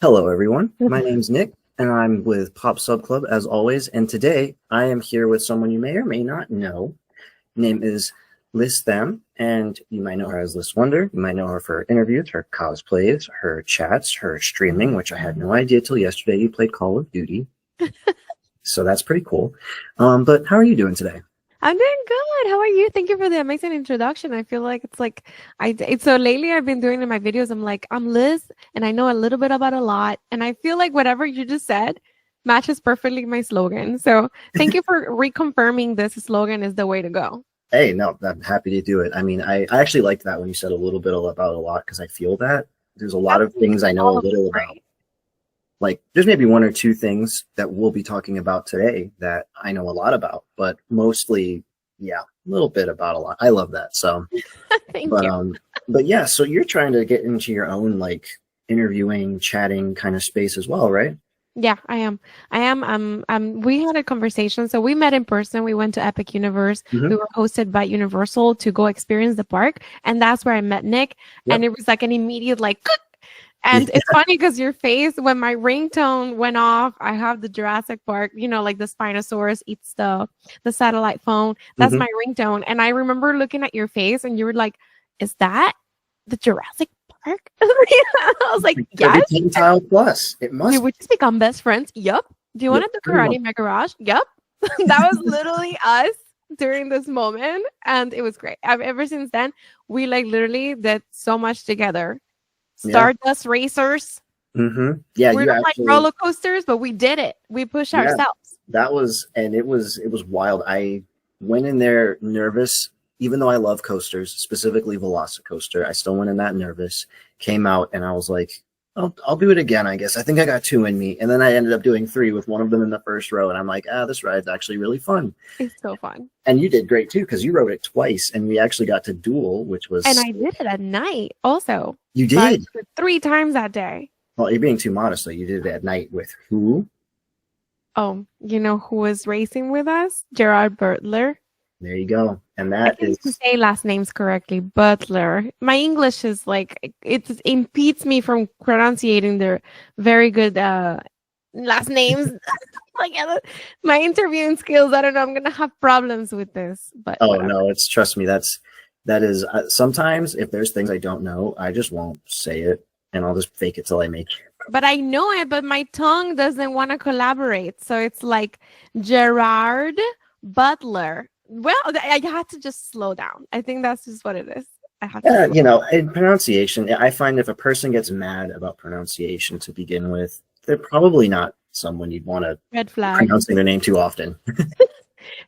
Hello, everyone. My name's Nick, and I'm with Pop Sub Club as always. And today I am here with someone you may or may not know. Name is Lis Tham, and you might know her as Lis Wonder. You might know her for her interviews, her cosplays, her chats, her streaming, which I had no idea till yesterday you played Call of Duty. So that's pretty cool. But how are you doing today? I'm doing good. How are you? Thank you for the amazing introduction. I feel like so lately I've been doing in my videos. I'm Liz and I know a little bit about a lot. And I feel like whatever you just said matches perfectly my slogan. So thank you for reconfirming this slogan is the way to go. Hey, no, I'm happy to do it. I mean, I actually liked that when you said a little bit about a lot because I feel that there's a lot of things I know a little about. Like, there's maybe one or two things that we'll be talking about today that I know a lot about, but mostly, yeah, a little bit about a lot. I love that. So, Thank you. But yeah, so you're trying to get into your own like interviewing, chatting kind of space as well, right? Yeah, I am. We had a conversation. So we met in person. We went to Epic Universe. Mm-hmm. We were hosted by Universal to go experience the park. And that's where I met Nick. Yep. And it was like an immediate like, and it's funny because your face, when my ringtone went off, I have the Jurassic Park, like the Spinosaurus eats the satellite phone. That's my ringtone. And I remember looking at your face and you were like, is that the Jurassic Park? I was like, yes. Tile plus. It must. Did we just become best friends? Yup. Do you want to do karate in my garage? Yup. That was literally us during this moment. And it was great. Ever since then, we like literally did so much together. Stardust racers. Mm-hmm. Yeah, we're not like roller coasters, but we did it. We pushed ourselves. That was, and it was wild. I went in there nervous, even though I love coasters, specifically Velocicoaster. I still went in that nervous. Came out, and I was like, I'll do it again, I guess. I think I got 2 in me, and then I ended up doing 3 with one of them in the first row, and I'm like, this ride's actually really fun. It's so fun. And you did great too, because you rode it twice, and we actually got to duel, which was. And I did it at night, also. You did 3 times that day. Well, you're being too modest, though. You did it at night with who? Oh, you know who was racing with us? Gerard Butler. There you go. And that I can't say last names correctly. Butler. My English is like, it impedes me from pronouncing their very good last names. Like my interviewing skills, I don't know. I'm going to have problems with this. But whatever. No, trust me. That is sometimes if there's things I don't know, I just won't say it and I'll just fake it till I make it. But I know it, but my tongue doesn't want to collaborate. So it's like Gerard Butler. Well, I had to just slow down. I think that's just what it is. I have to in pronunciation, I find if a person gets mad about pronunciation to begin with, they're probably not someone you'd want to red flag pronouncing their name too often.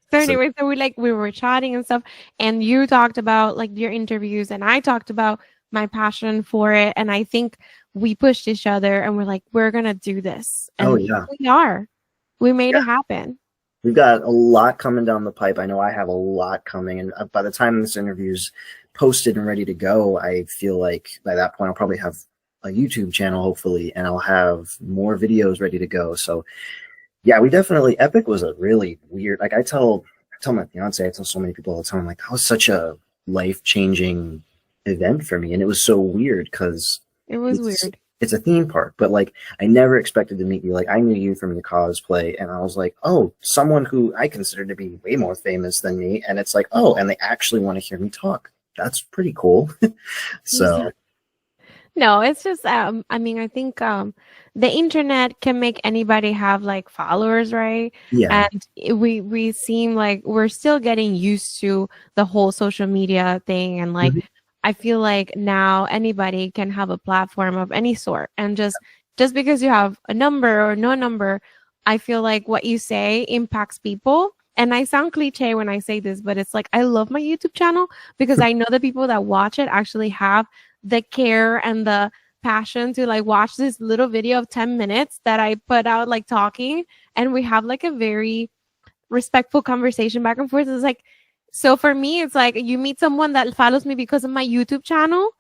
So anyway, so we were chatting and stuff, and you talked about like your interviews, and I talked about my passion for it, and I think we pushed each other, and we're like, we're gonna do this. And we made it happen. We've got a lot coming down the pipe. I know I have a lot coming, and by the time this interview's posted and ready to go, I feel like by that point I'll probably have a YouTube channel, hopefully, and I'll have more videos ready to go. So yeah, Epic was a really weird, like I tell my fiance, I tell so many people all the time, like, that was such a life-changing event for me. And it was so weird because it was weird. It's a theme park, but like I never expected to meet you. Like I knew you from your cosplay, and I was like, oh, someone who I consider to be way more famous than me. And it's like, oh, and they actually want to hear me talk. That's pretty cool. So no, it's just I mean, I think the internet can make anybody have like followers, right? Yeah. And we seem like we're still getting used to the whole social media thing, and like I feel like now anybody can have a platform of any sort, and just because you have a number or no number, I feel like what you say impacts people. And I sound cliche when I say this, but it's like I love my YouTube channel because I know the people that watch it actually have the care and the passion to like watch this little video of 10 minutes that I put out like talking, and we have like a very respectful conversation back and forth. It's like, so for me, it's like you meet someone that follows me because of my YouTube channel,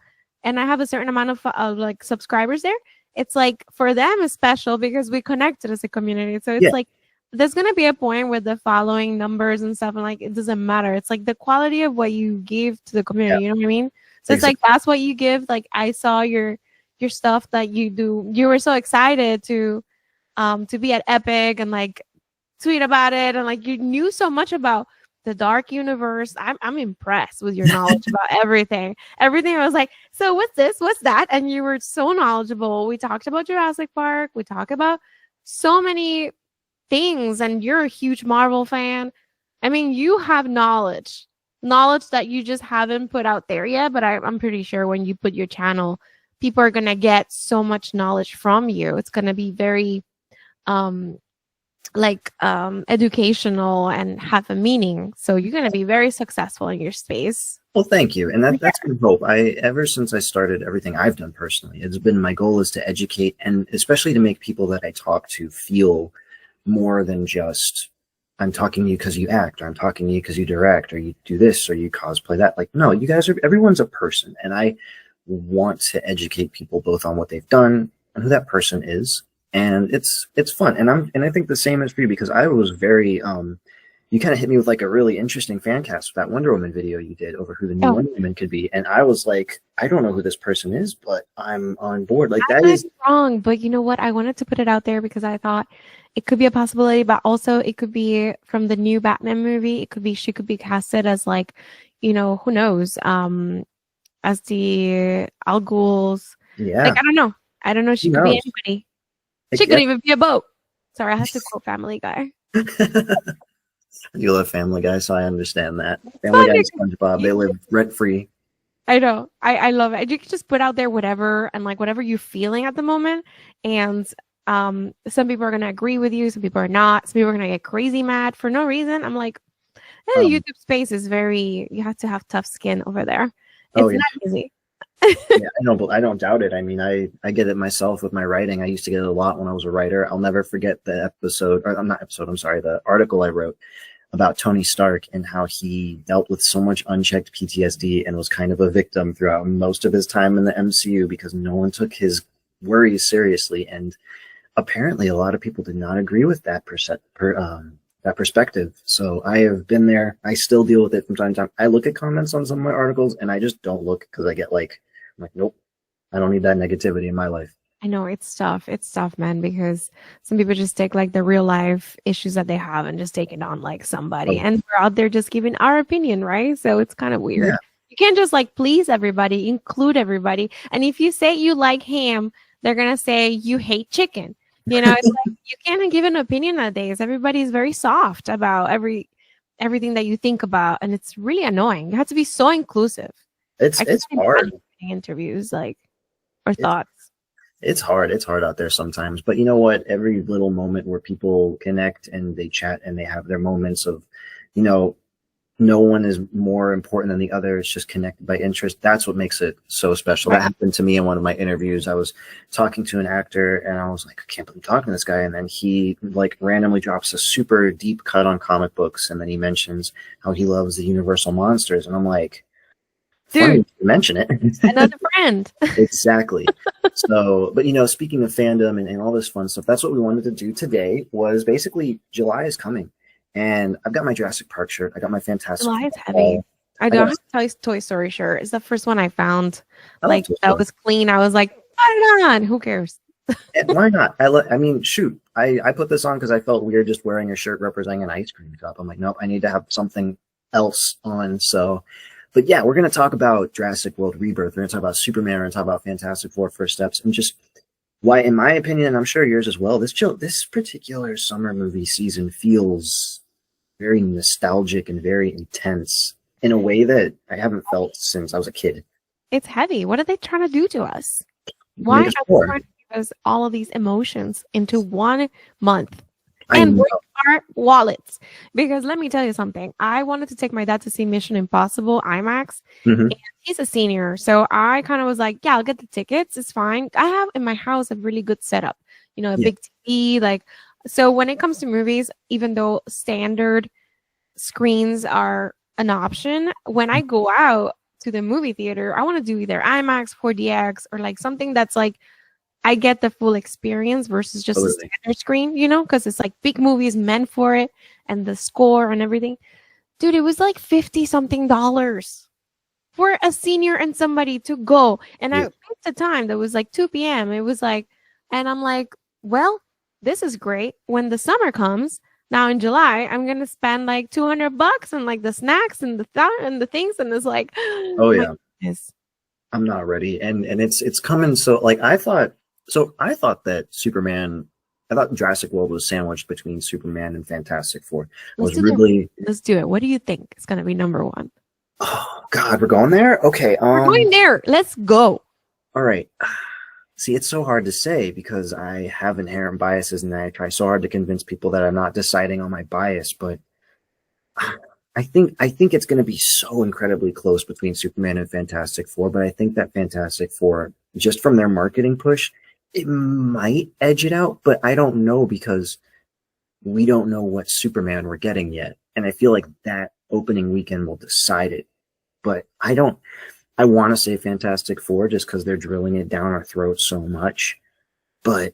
and I have a certain amount of like subscribers there. It's like for them it's special because we connected as a community. So it's like there's gonna be a point where the following numbers and stuff, and like it doesn't matter. It's like the quality of what you give to the community. You know what I mean? So it's like that's what you give. Like I saw your your stuff that you do. You were so excited to be at Epic and like tweet about it, and like you knew so much about the dark universe. I'm impressed with your knowledge about everything. Everything I was like, so what's this? What's that? And you were so knowledgeable. We talked about Jurassic Park. We talked about so many things, and you're a huge Marvel fan. I mean, you have knowledge that you just haven't put out there yet, but I'm pretty sure when you put your channel, people are going to get so much knowledge from you. It's going to be very educational and have a meaning. So you're going to be very successful in your space. Well, thank you. And that's my hope. Ever since I started everything I've done personally, it's been my goal is to educate, and especially to make people that I talk to feel more than just, I'm talking to you because you act, or I'm talking to you because you direct, or you do this, or you cosplay that. Like, no, you guys everyone's a person. And I want to educate people both on what they've done and who that person is. And it's fun. And I think the same is for you, because I was very, you kind of hit me with like a really interesting fan cast with that Wonder Woman video you did over who the new Wonder Woman could be. And I was like, I don't know who this person is, but I'm on board. Like, that is wrong. But you know what? I wanted to put it out there because I thought it could be a possibility, but also it could be from the new Batman movie. It could be, she could be casted as like, you know, who knows, as the Al Ghul's. Yeah. Like, I don't know. She could be anybody. She could even be a boat. Sorry, I have to quote Family Guy. You love Family Guy, so I understand that. Family Guy and SpongeBob, they live rent-free. I know. I love it. You can just put out there whatever, and like whatever you're feeling at the moment. And some people are going to agree with you. Some people are not. Some people are going to get crazy mad for no reason. I'm like, the YouTube space is very, you have to have tough skin over there. It's not easy. Yeah, I don't doubt it. I mean, I get it myself with my writing. I used to get it a lot when I was a writer. I'll never forget the the article I wrote about Tony Stark and how he dealt with so much unchecked PTSD and was kind of a victim throughout most of his time in the MCU because no one took his worries seriously. And apparently a lot of people did not agree with that perspective. So I have been there. I still deal with it from time to time. I look at comments on some of my articles and I just don't look because I get like, I'm like, nope, I don't need that negativity in my life. I know it's tough. It's tough, man, because some people just take like the real life issues that they have and just take it on like somebody. And we're out there just giving our opinion, right? So it's kind of weird. Yeah. You can't just like please everybody, include everybody. And if you say you like ham, they're going to say you hate chicken. You know, it's like you can't give an opinion nowadays. Everybody's very soft about everything that you think about. And it's really annoying. You have to be so inclusive. It's hard. Interviews like or thoughts. It's hard. It's hard out there sometimes. But you know what? Every little moment where people connect and they chat and they have their moments of, you know, no one is more important than the other. It's just connected by interest. That's what makes it so special. Right. That happened to me in one of my interviews. I was talking to an actor and I was like, I can't believe I'm talking to this guy. And then he like randomly drops a super deep cut on comic books. And then he mentions how he loves the Universal monsters. And I'm like, dude, mention it. Another friend. Exactly. So, but you know, speaking of fandom and all this fun stuff, that's what we wanted to do today. Was basically July is coming, and I've got my Jurassic Park shirt. I got my Fantastic. July is heavy. I don't have a Toy Story shirt. It's the first one I found. Like that was clean. I was like, put it on. Who cares? Why not? I mean, shoot. I put this on because I felt weird just wearing a shirt representing an ice cream cup. I'm like, nope, I need to have something else on. So. But yeah, we're going to talk about Jurassic World Rebirth. We're going to talk about Superman. We're going to talk about Fantastic Four First Steps, and just why, in my opinion, and I'm sure yours as well, this particular summer movie season feels very nostalgic and very intense in a way that I haven't felt since I was a kid. It's heavy. What are they trying to do to us? Why are they trying to give us all of these emotions into 1 month? And break our wallets. Because let me tell you something. I wanted to take my dad to see Mission Impossible IMAX. And he's a senior. So I kind of was like, yeah, I'll get the tickets. It's fine. I have in my house a really good setup. You know, a big TV. Like, so when it comes to movies, even though standard screens are an option, when I go out to the movie theater, I want to do either IMAX, 4DX, or like something that's like, I get the full experience versus just a standard screen, you know, because it's like big movies meant for it and the score and everything. Dude, it was like $50-something for for a senior and somebody to go. And I Yeah. picked a time that was like 2 p.m. It was like, and I'm like, well, this is great. When the summer comes, now in July, I'm gonna spend like $200 on like the snacks and the things, and it's like, Oh my yeah. goodness. I'm not ready. And it's coming. So like I thought that Superman, I thought Jurassic World was sandwiched between Superman and Fantastic Four. I Let's was do it. really, Let's do it. What do you think is gonna be number one? oh God, we're going there? Okay. We're going there. Let's go. All right. See, it's so hard to say because I have inherent biases and I try so hard to convince people that I'm not deciding on my bias, but I think it's going to be so incredibly close between Superman and Fantastic Four, but I think that Fantastic Four, just from their marketing push, it might edge it out, but I don't know because we don't know what Superman we're getting yet. And I feel like that opening weekend will decide it. But I want to say Fantastic Four just because they're drilling it down our throats so much. But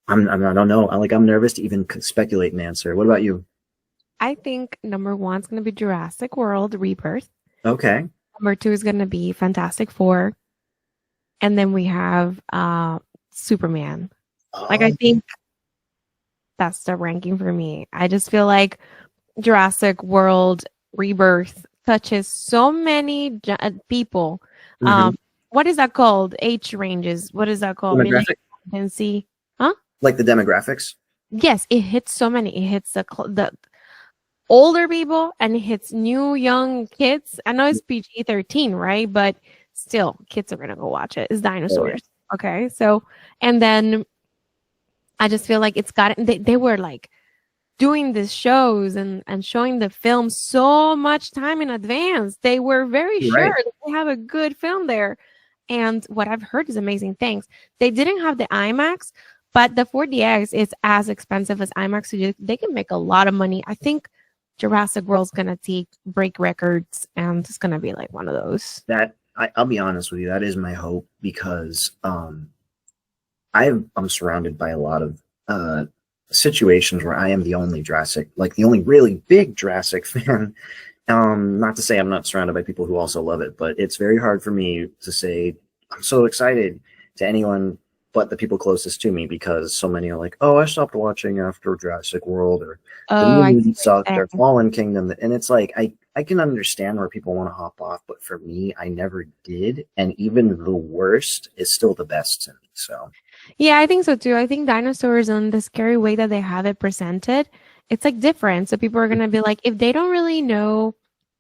I don't know. I'm nervous to even speculate an answer. What about you? I think number one is going to be Jurassic World Rebirth. Okay. Number two is going to be Fantastic Four. And then we have Superman. Like, I think that's the ranking for me. I just feel like Jurassic World Rebirth touches so many people. What is that called? Age ranges. What is that called? Demographic? Huh? Like the demographics? Yes, it hits so many. It hits the older people and it hits new young kids. I know it's PG-13, right? But still, kids are gonna go watch it. It's dinosaurs. Oh, yeah. Okay, so and then I just feel like it's got they were like doing these shows and showing the film so much time in advance. They were very sure that they have a good film there. And what I've heard is amazing things. They didn't have the IMAX, but the 4DX is as expensive as IMAX, so they can make a lot of money. I think Jurassic World's gonna break records, and it's gonna be like one of those. I'll be honest with you, that is my hope because I'm surrounded by a lot of situations where I am the only the only really big Jurassic fan. Not to say I'm not surrounded by people who also love it, but it's very hard for me to say I'm so excited to anyone but the people closest to me because so many are like, oh, I stopped watching after Jurassic World or the movie sucked or Fallen Kingdom. And it's like, I can understand where people want to hop off, but for me, I never did. And even the worst is still the best to me. So yeah, I think so too. I think dinosaurs and the scary way that they have it presented, it's like different. So people are going to be like, if they don't really know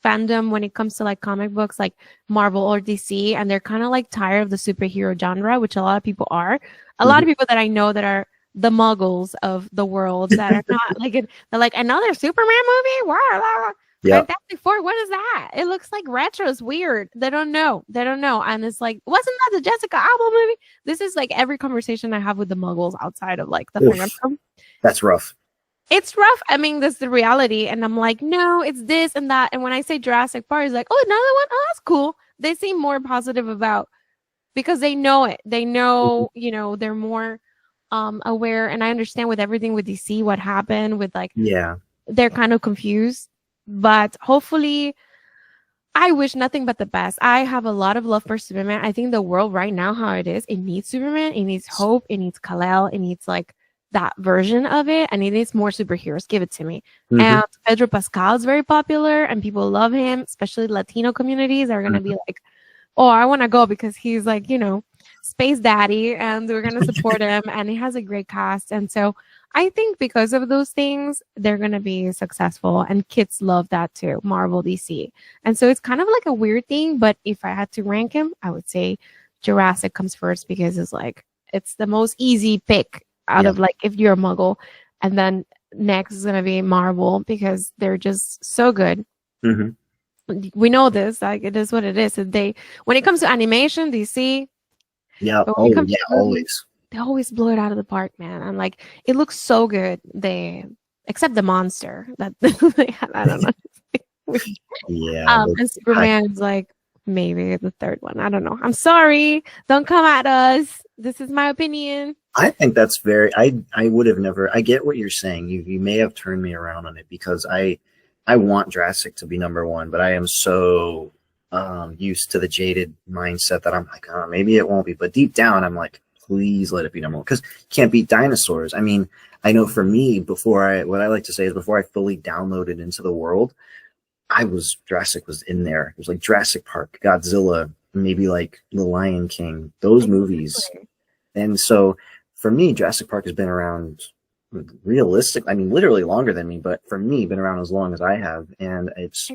fandom when it comes to like comic books like Marvel or DC, and they're kind of like tired of the superhero genre, which a lot of people are. A lot of people that I know that are the muggles of the world that are not like it. They're like, another Superman movie? Wow. Fantastic Four, what is that? It looks like retro. It's weird. They don't know. And it's like, wasn't that the Jessica Alba movie? This is like every conversation I have with the muggles outside of like the fandom. That's rough. It's rough. I mean, that's the reality. And I'm like, no, it's this and that. And when I say Jurassic Park, it's like, oh, another one? Oh, that's cool. They seem more positive about because they know it. They know, you know, they're more aware. And I understand with everything with DC, what happened with like, they're kind of confused. But hopefully, I wish nothing but the best. I have a lot of love for Superman. I think the world right now, how it is, it needs Superman. It needs hope. It needs Kal-El. It needs like that version of it. And it needs more superheroes. Give it to me. And Pedro Pascal is very popular and people love him, especially Latino communities are going to be like, oh, I want to go because he's like, you know, space daddy and we're going to support him. And he has a great cast. And so I think because of those things, they're going to be successful and kids love that too, Marvel, DC. And so it's kind of like a weird thing, but if I had to rank him, I would say Jurassic comes first because it's like, it's the most easy pick out of like, if you're a muggle. And then next is going to be Marvel because they're just so good. We know this, like it is what it is. When it comes to animation, DC, always. They always blow it out of the park, man. And like, it looks so good. Except the monster that they had, I don't know. And Superman's like maybe the third one. I don't know. I'm sorry. Don't come at us. This is my opinion. I think that's I would have never, I get what you're saying. You may have turned me around on it because I want Jurassic to be number one, but I am so used to the jaded mindset that I'm like, oh, maybe it won't be. But deep down, I'm like, please let it be number one, because can't beat dinosaurs. I mean, I know for me, what I like to say is before I fully downloaded into the world, Jurassic was in there. It was like Jurassic Park, Godzilla, maybe like The Lion King, those movies. And so for me, Jurassic Park has been around realistic. I mean, literally longer than me, but for me, been around as long as I have. And it's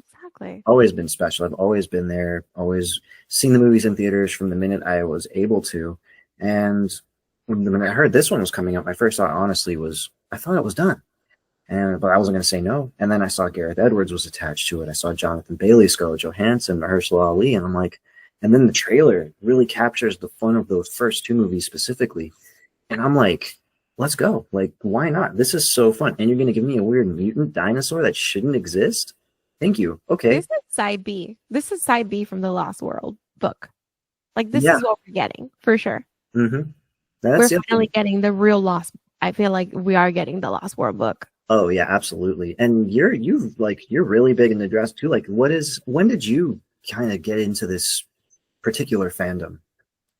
always been special. I've always been there, always seen the movies in theaters from the minute I was able to. And when I heard this one was coming up, my first thought honestly was, I thought it was done. But I wasn't going to say no. And then I saw Gareth Edwards was attached to it. I saw Jonathan Bailey, Scarlett Johansson, Mahershala Ali, and I'm like, and then the trailer really captures the fun of those first two movies specifically. And I'm like, let's go. Like, why not? This is so fun. And you're going to give me a weird mutant dinosaur that shouldn't exist? Thank you. Okay. This is side B. This is side B from the Lost World book. Like, this is what we're getting for sure. Mm-hmm. We're finally getting the real Lost. I feel like we are getting the Lost World book. Oh yeah, absolutely. And you're really big into Jurassic too. Like, when did you kind of get into this particular fandom?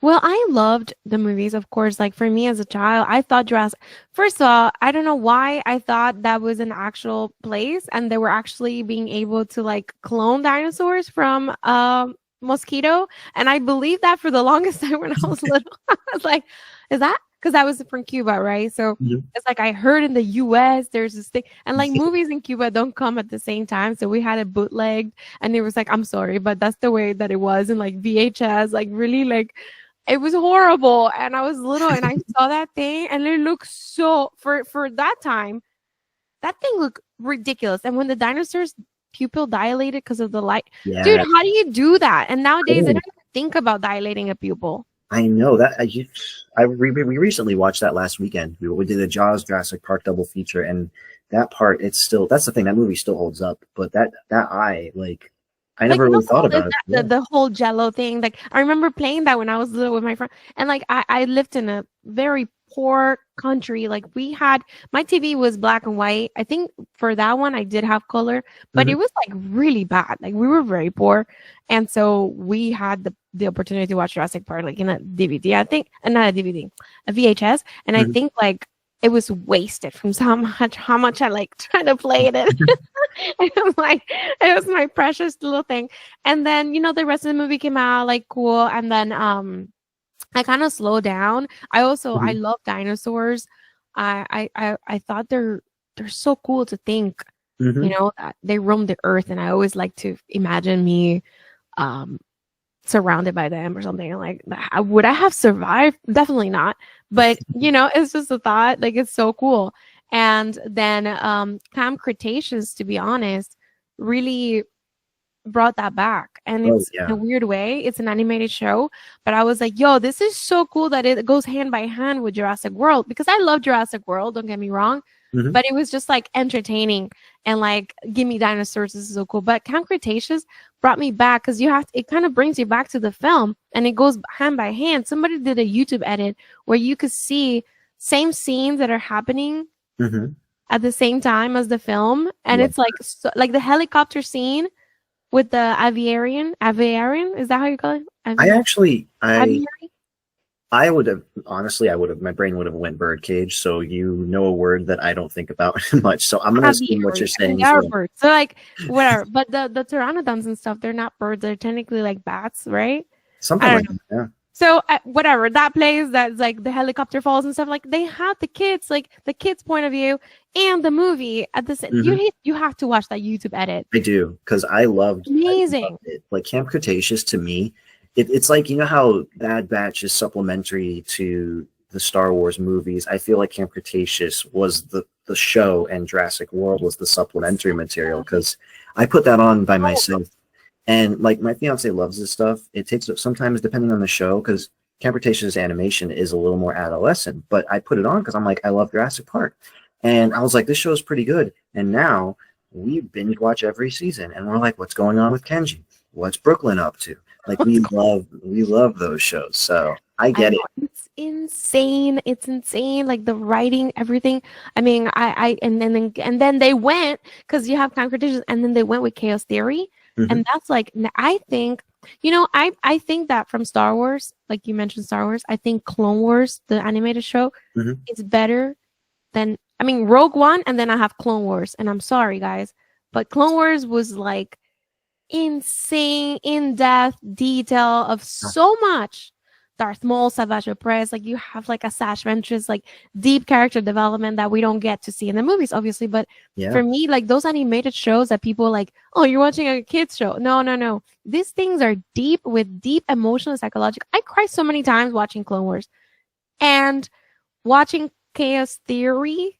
Well, I loved the movies, of course. Like, for me as a child, I thought Jurassic. First of all, I don't know why I thought that was an actual place, and they were actually being able to like clone dinosaurs from mosquito. And I believed that for the longest time when I was little. I was like, is that? Because I was from Cuba, right? So it's like I heard in the US there's this thing, and like movies in Cuba don't come at the same time. So we had it bootlegged, and it was like, I'm sorry, but that's the way that it was. And like VHS, like really, like it was horrible. And I was little, and I saw that thing, and it looked so for that time, that thing looked ridiculous. And when the dinosaurs pupil dilated because of the light, dude, how do you do that? And nowadays, I don't even think about dilating a pupil. I know that. We recently watched that last weekend. We did a Jaws Jurassic Park double feature, and that part, that's the thing. That movie still holds up. But that eye, like, I never really thought about it. The whole Jello thing. Like, I remember playing that when I was little with my friend, and like I lived in a very poor country. Like, my TV was black and white. I think for that one I did have color, but it was like really bad. Like, we were very poor, and so we had the opportunity to watch Jurassic Park like in a DVD. I think not a DVD, a VHS, and I think like it was wasted from how much I like tried to play it. And I'm like, it was my precious little thing. And then the rest of the movie came out like cool, and then I kind of slowed down. I love dinosaurs. I thought they're so cool to think, that they roam the earth, and I always like to imagine me surrounded by them or something. Like, would I have survived? Definitely not. But it's just a thought. Like, it's so cool. And then Camp Cretaceous, to be honest, really brought that back. And it's in a weird way, it's an animated show, but I was like, yo, this is so cool that it goes hand by hand with Jurassic World, because I love Jurassic World, don't get me wrong, but it was just like entertaining and like, give me dinosaurs, this is so cool. But Camp Cretaceous brought me back, because it kind of brings you back to the film, and it goes hand by hand. Somebody did a YouTube edit where you could see same scenes that are happening at the same time as the film, and it's like like the helicopter scene with the aviarian, is that how you call it? I would have, honestly, my brain would have went birdcage. So a word that I don't think about much. So I'm going to assume what you're saying. They are birds. So like, whatever. But the pteranodons and stuff, they're not birds. They're technically like bats, right? Something like that, yeah. So whatever, that place that's like the helicopter falls and stuff, like they have the kids point of view and the movie at the same. You have to watch that YouTube edit. I do, because I loved it. Like, Camp Cretaceous to me, it's like, how Bad Batch is supplementary to the Star Wars movies. I feel like Camp Cretaceous was the show, and Jurassic World was the supplementary material, because I put that on by myself. And like, my fiance loves this stuff. It takes sometimes, depending on the show, because Camp Cretaceous animation is a little more adolescent, but I put it on because I'm like, I love Jurassic Park. And I was like, this show is pretty good. And now we binge watch every season, and we're like, what's going on with Kenji? What's Brooklyn up to? Like, we love those shows. So I get it. It's insane. It's insane. Like, the writing, everything. I mean, and then they went, because you have Camp Cretaceous, and then they went with Chaos Theory. And that's like, I think You know, I think that from Star Wars, like you mentioned Star Wars, I think Clone Wars, the animated show, Mhm. is better than, I mean, Rogue One, and then I have Clone Wars. And I'm sorry, guys, but Clone Wars was like insane, in-depth detail of so much. Darth Maul, Savage Opress, like you have like a Sash Ventress, like deep character development that we don't get to see in the movies, obviously. But Yeah. for me, like those animated shows that people like, oh, you're watching a kids show. No, no, no. These things are deep with deep emotional, psychological. I cried so many times watching Clone Wars and watching Chaos Theory.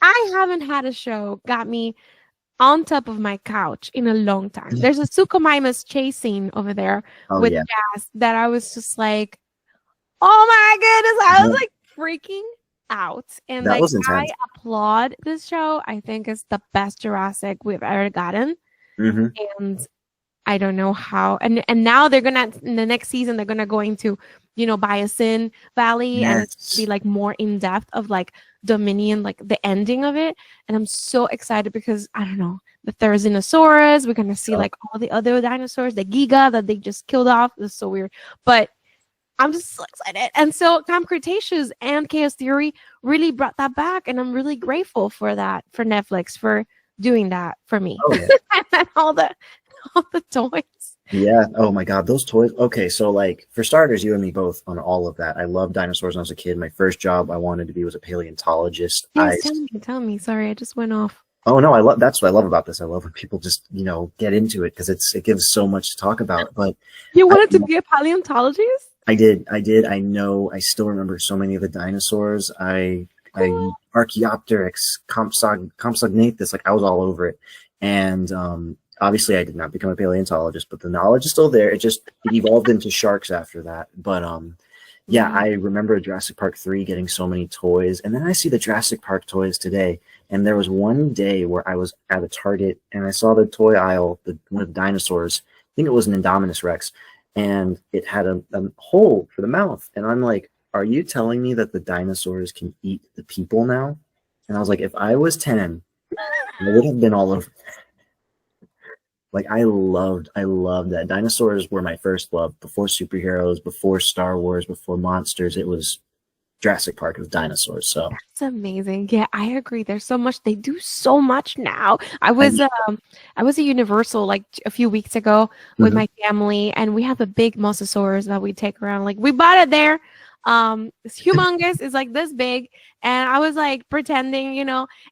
I haven't had a show got me on top of my couch in a long time. There's a Suchomimus chase scene over there Oh with yeah. Jazz that I was just like, oh my goodness, I was Yeah. like freaking out. And That like was I intense. applaud this show. I think it's the best Jurassic we've ever gotten. Hmm. And I don't know how. And now they're gonna, in the next season, they're gonna go into, Biosyn Valley, and it's gonna be Yes. like more in depth of like Dominion, like the ending of it. And I'm so excited because I don't know, the Therizinosaurus, we're gonna see Yep. like all the other dinosaurs, the Giga that they just killed off. It's so weird. But I'm just so excited. And so Camp Cretaceous and Chaos Theory really brought that back. And I'm really grateful for that, for Netflix, for doing that for me. Oh yeah. And all the toys. Yeah. Oh my God, those toys. Okay, so like for starters, you and me both on all of that. I loved dinosaurs when I was a kid. My first job I wanted to be was a paleontologist. Yes, tell me. Sorry, I just went off. Oh no, I love that's what I love about this. I love when people just, get into it because it gives so much to talk about. But You I wanted to be a paleontologist? I did. I know I still remember so many of the dinosaurs. I Cool. Archaeopteryx, Compsognathus, like I was all over it. And obviously I did not become a paleontologist, but the knowledge is still there. It evolved into sharks after that. But yeah, Mm. I remember Jurassic Park 3 getting so many toys. And then I see the Jurassic Park toys today. And there was one day where I was at a Target and I saw the toy aisle, one of the dinosaurs. I think it was an Indominus Rex, and it had a hole for the mouth. And I'm like, are you telling me that the dinosaurs can eat the people now? And I was like, if I was 10, I would have been all over. Like I loved that. Dinosaurs were my first love before superheroes, before Star Wars, before monsters. It was Jurassic Park. It was dinosaurs. So That's amazing. Yeah, I agree. There's so much. They do so much now. I I, was I was at Universal like a few weeks ago with mhm. my family, and we have a big mosasaurus that we take around. Like we bought it there. It's humongous. It's like this big, and I was like pretending,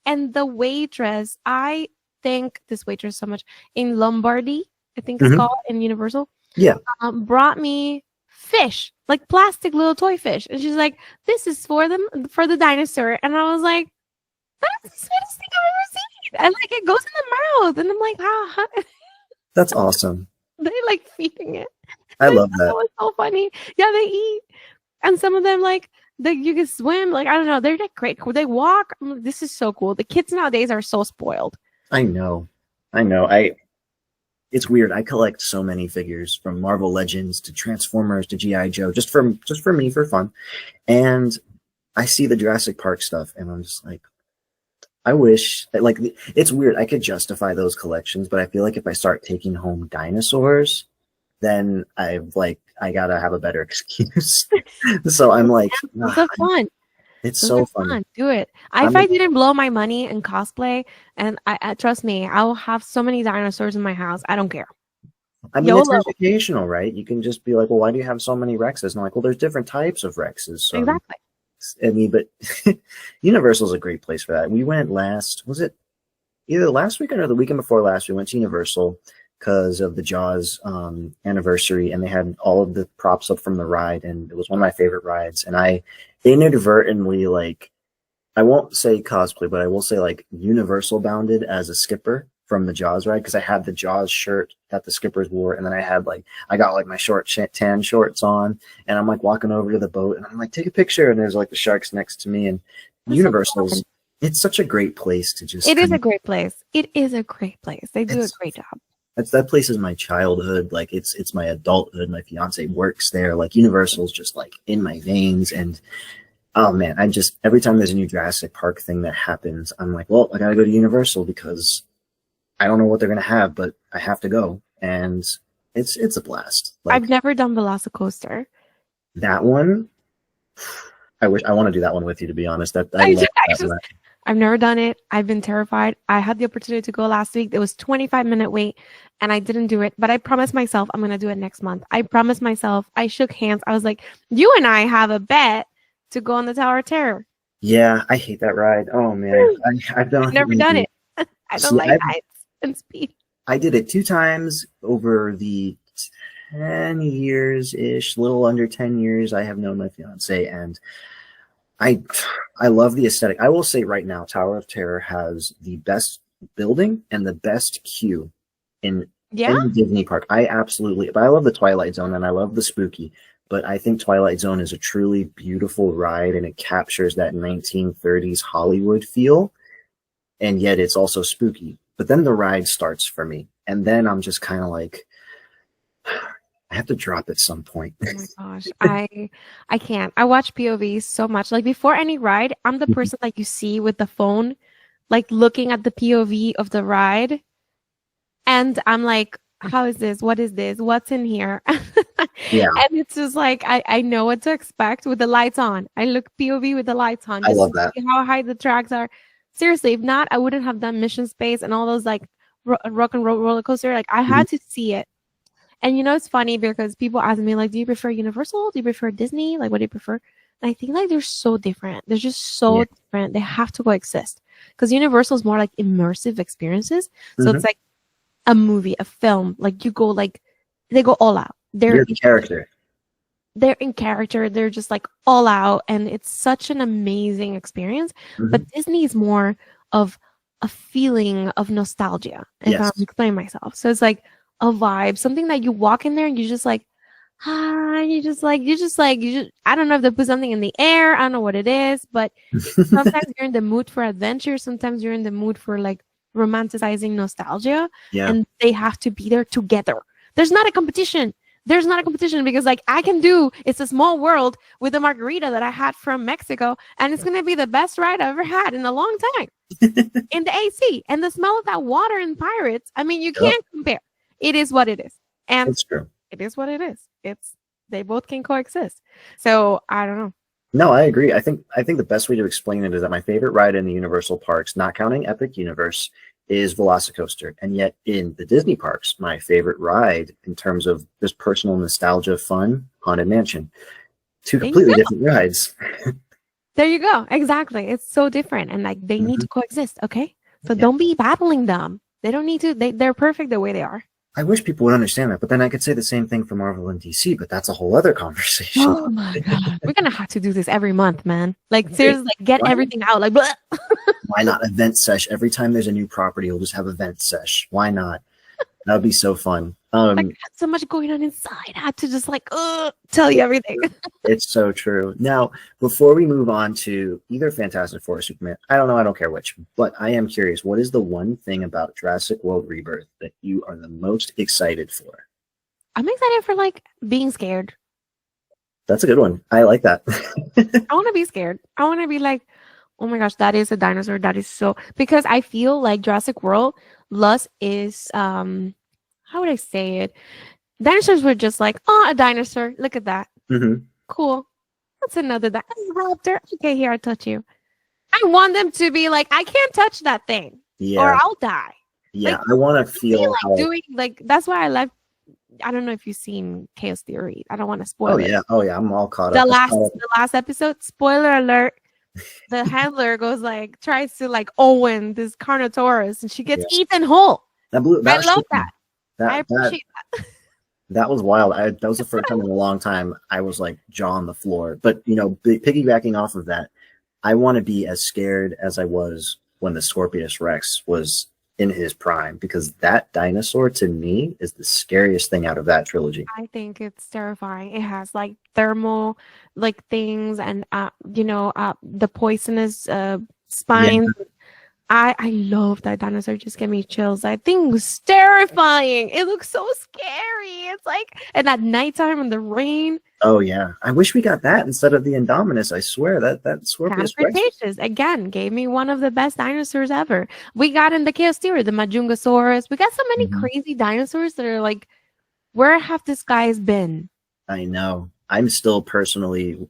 And the waitress, I thank this waitress so much in Lombardy, I think it's Mhm. called in Universal, Yeah, brought me fish, like plastic little toy fish. And she's like, this is for them, for the dinosaur. And I was like, that's the sweetest thing I've ever seen. And like it goes in the mouth. And I'm like, how that's awesome. they like feeding it. I And I love thought that that. was so funny. Yeah, they eat. And some of them like you can swim. Like, I don't know, they're like great. They walk. I'm like, this is so cool. The kids nowadays are so spoiled. I know. I know. It's weird. I collect so many figures from Marvel Legends to Transformers to GI Joe, just for me for fun. And I see the Jurassic Park stuff, and I'm just like, I wish like it's weird. I could justify those collections, but I feel like if I start taking home dinosaurs, then I gotta have a better excuse. So I'm like, Those are fun. it's Those are so fun. fun. Do it. If I'm I didn't blow my money in cosplay, and I trust me, I will have so many dinosaurs in my house. I don't care. I mean, it's YOLO. educational, right? You can just be like, well, why do you have so many Rexes? And I'm like, well, there's different types of Rexes. So Exactly. I mean, but Universal's a great place for that. We went was it either last weekend or the weekend before last? We went to Universal because of the Jaws anniversary, and they had all of the props up from the ride, and it was one of my favorite rides. And I inadvertently, like, I won't say cosplay, but I will say like Universal bounded as a skipper from the Jaws ride because I had the Jaws shirt that the skippers wore, and then I got like my short tan shorts on, and I'm like walking over to the boat, and I'm like, take a picture, and there's like the sharks next to me, and That's so fun. Universal's. It's such a great place to just It is kind a of. great place. It is a great place. They do a It's great job. that place is my childhood. Like it's my adulthood. My fiance works there. Like Universal's just like in my veins, and oh man, every time there's a new Jurassic Park thing that happens, I'm like, well, I gotta go to Universal because I don't know what they're gonna have, but I have to go. And It's a blast. Like I've never done Velocicoaster. that one. I want to do that one with you, to be honest. That I I love just, that one. I've never done it. I've been terrified. I had the opportunity to go last week. There was 25-minute wait and I didn't do it, but I promised myself I'm going to do it next month. I promised myself. I shook hands. I was like, you and I have a bet to go on the Tower of Terror. Yeah, I hate that ride. Oh man, I've never done it. I don't like heights and speed. I did it 2 times over the 10 years-ish, little under 10 years I have known my fiance, and I love the aesthetic. I will say right now, Tower of Terror has the best building and the best queue in any Disney park. But I love the Twilight Zone and I love the spooky, but I think Twilight Zone is a truly beautiful ride and it captures that 1930s Hollywood feel, and yet it's also spooky. But then the ride starts for me, and then I'm just kind of like, I have to drop at some point. Oh my gosh, I can't. I watch POVs so much. Like before any ride, I'm the person like you see with the phone, like looking at the POV of the ride, and I'm like, how is this? What is this? What's in here? Yeah. And it's just like I know what to expect with the lights on. I look POV with the lights on. I love that. See how high the tracks are. Seriously, if not, I wouldn't have done Mission Space and all those like rock and roll roller coaster. Like I had to see it. And it's funny because people ask me like, do you prefer Universal? Do you prefer Disney? Like, what do you prefer? And I think like they're so different. They're just so different. They have to coexist because Universal is more like immersive experiences. So it's like a movie, a film. Like you go like they go all out. They're in character. They're in character. They're just like all out, and it's such an amazing experience. But Disney is more of a feeling of nostalgia. If I'm explaining myself, so it's like a vibe, something that you walk in there and you just like, I don't know if they put something in the air. I don't know what it is, but sometimes you're in the mood for adventure. Sometimes you're in the mood for like romanticizing nostalgia, and they have to be there together. There's not a competition. Because like I can do It's a Small World with a margarita that I had from Mexico, and it's gonna be the best ride I've ever had in a long time. In the AC and the smell of that water in Pirates. I mean, you can't compare. It is what it is. And it's true. It is what it is. They both can coexist. So I don't know. No, I agree. I think the best way to explain it is that my favorite ride in the Universal parks, not counting Epic Universe, is Velocicoaster. And yet in the Disney parks, my favorite ride in terms of just personal nostalgia fun, Haunted Mansion. 2 completely different rides. There you go. Exactly. It's so different. And like they need to coexist. Okay. So don't be battling them. They don't need to. They're perfect the way they are. I wish people would understand that, but then I could say the same thing for Marvel and DC, but that's a whole other conversation. Oh my god, we're gonna have to do this every month, man. Like seriously, like get everything out. Like, why not event sesh? Every time there's a new property, we'll just have event sesh. Why not? That would be so fun. Like, I had so much going on inside. I had to just like tell you everything. It's so true. Now, before we move on to either Fantastic Four or Superman, I don't know, I don't care which, but I am curious, what is the one thing about Jurassic World Rebirth that you are the most excited for? I'm excited for like being scared. That's a good one. I like that. I want to be scared. I want to be like, oh my gosh, that is a dinosaur. That is so, because I feel like Jurassic World Lost is how would I say it? Dinosaurs were just like, oh, a dinosaur. Look at that. Cool. That's another raptor. Okay, here, I'll touch you. I want them to be like, I can't touch that thing. Or I'll die. Yeah, like, I want to feel like how... doing like that's why I like. I don't know if you've seen Chaos Theory. I don't want to spoil it. Oh yeah, I'm all caught up. The last episode, spoiler alert. The handler goes like tries to like Owen this Carnotaurus, and she gets eaten whole. I love that. I appreciate that. That was wild. That was the first time in a long time I was like jaw on the floor. But piggybacking off of that, I want to be as scared as I was when the Scorpius Rex was in his prime, because that dinosaur to me is the scariest thing out of that trilogy. I think it's terrifying. It has like thermal like things and the poisonous spines. Yeah. I love that dinosaur. Just gave me chills. That thing was terrifying. It looks so scary. It's like, and at nighttime in the rain. Oh yeah, I wish we got that instead of the Indominus. I swear that Scorpius Rex again gave me one of the best dinosaurs ever. We got in the Chaos Theory, the Majungasaurus. We got so many crazy dinosaurs that are like Where have these guys been? I know. I'm still personally,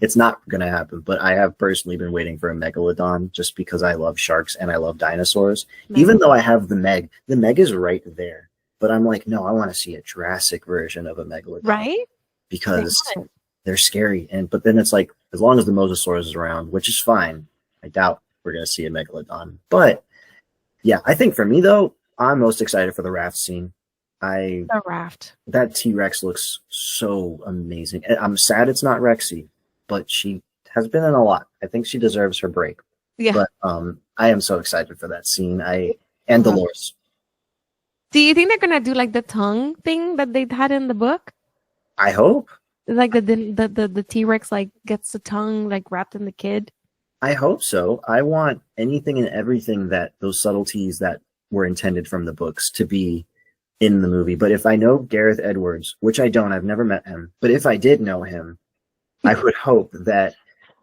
it's not going to happen, but I have personally been waiting for a megalodon just because I love sharks and I love dinosaurs. Even though I have the Meg is right there. But I'm like, no, I want to see a Jurassic version of a megalodon. Right? Because they're scary. But then it's like, as long as the mosasaurus is around, which is fine, I doubt we're going to see a megalodon. But yeah, I think for me though, I'm most excited for the raft scene. The raft. That T-Rex looks so amazing. I'm sad it's not Rexy, but she has been in a lot. I think she deserves her break. Yeah. But I am so excited for that scene. And Dolores. Do you think they're gonna do like the tongue thing that they had in the book? I hope. Like the T-Rex like gets the tongue like wrapped in the kid. I hope so. I want anything and everything that those subtleties that were intended from the books to be in the movie. But if I know Gareth Edwards, which I don't, I've never met him, but if I did know him, I would hope that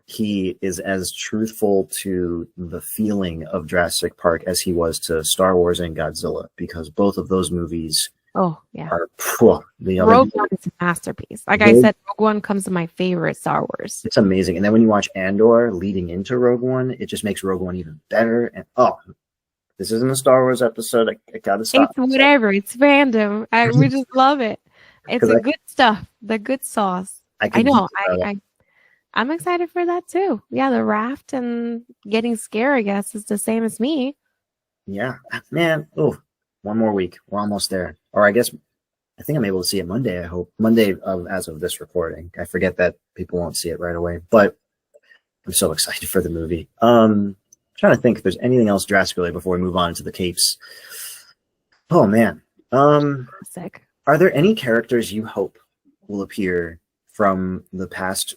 he is as truthful to the feeling of Jurassic Park as he was to Star Wars and Godzilla, because both of those movies are Rogue One is a masterpiece. Like I said, Rogue One comes to my favorite Star Wars. It's amazing. And then when you watch Andor leading into Rogue One, it just makes Rogue One even better. And this isn't a Star Wars episode. I gotta stop. It's whatever. It's random. We just love it. It's the good stuff. The good sauce. I know. I'm excited for that too. Yeah, the raft and getting scared, I guess, is the same as me. Yeah, man. Oh, one more week. We're almost there. Or I guess I think I'm able to see it Monday. I hope Monday as of this recording. I forget that people won't see it right away, but I'm so excited for the movie. Trying to think if there's anything else Jurassic related before we move on to the capes. Oh man. Sick. Are there any characters you hope will appear from the past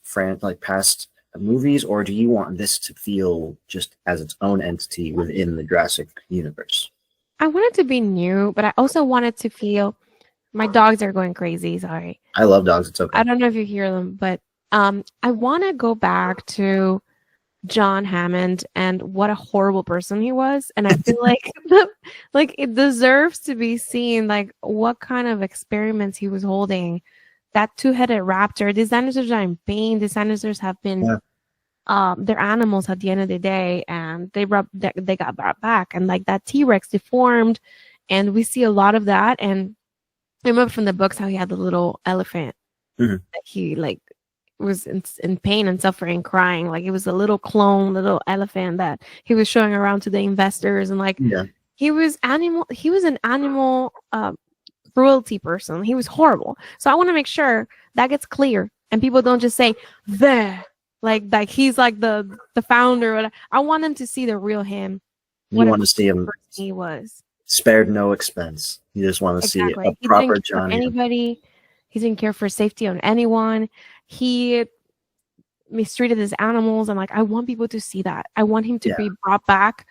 past movies, or do you want this to feel just as its own entity within the Jurassic universe? I want it to be new, but I also want it to feel. My dogs are going crazy. Sorry. I love dogs. It's okay. I don't know if you hear them, but I want to go back to John Hammond and what a horrible person he was, and I feel like it deserves to be seen, like what kind of experiments he was holding. That two-headed raptor. These dinosaurs are in pain. These dinosaurs have been, they're animals at the end of the day, and they got brought back, and like that T-Rex deformed, and we see a lot of that. And I remember from the books how he had the little elephant that he like was in pain and suffering, crying. Like it was a little clone, little elephant that he was showing around to the investors, and like he was an animal cruelty person. He was horrible. So I want to make sure that gets clear and people don't just say there like he's like the founder. I want them to see the real him. You want to see him. He was spared no expense. You just want to see a proper John. Anybody. He didn't care for safety on anyone. He mistreated his animals, and like I want people to see that. I want him to be brought back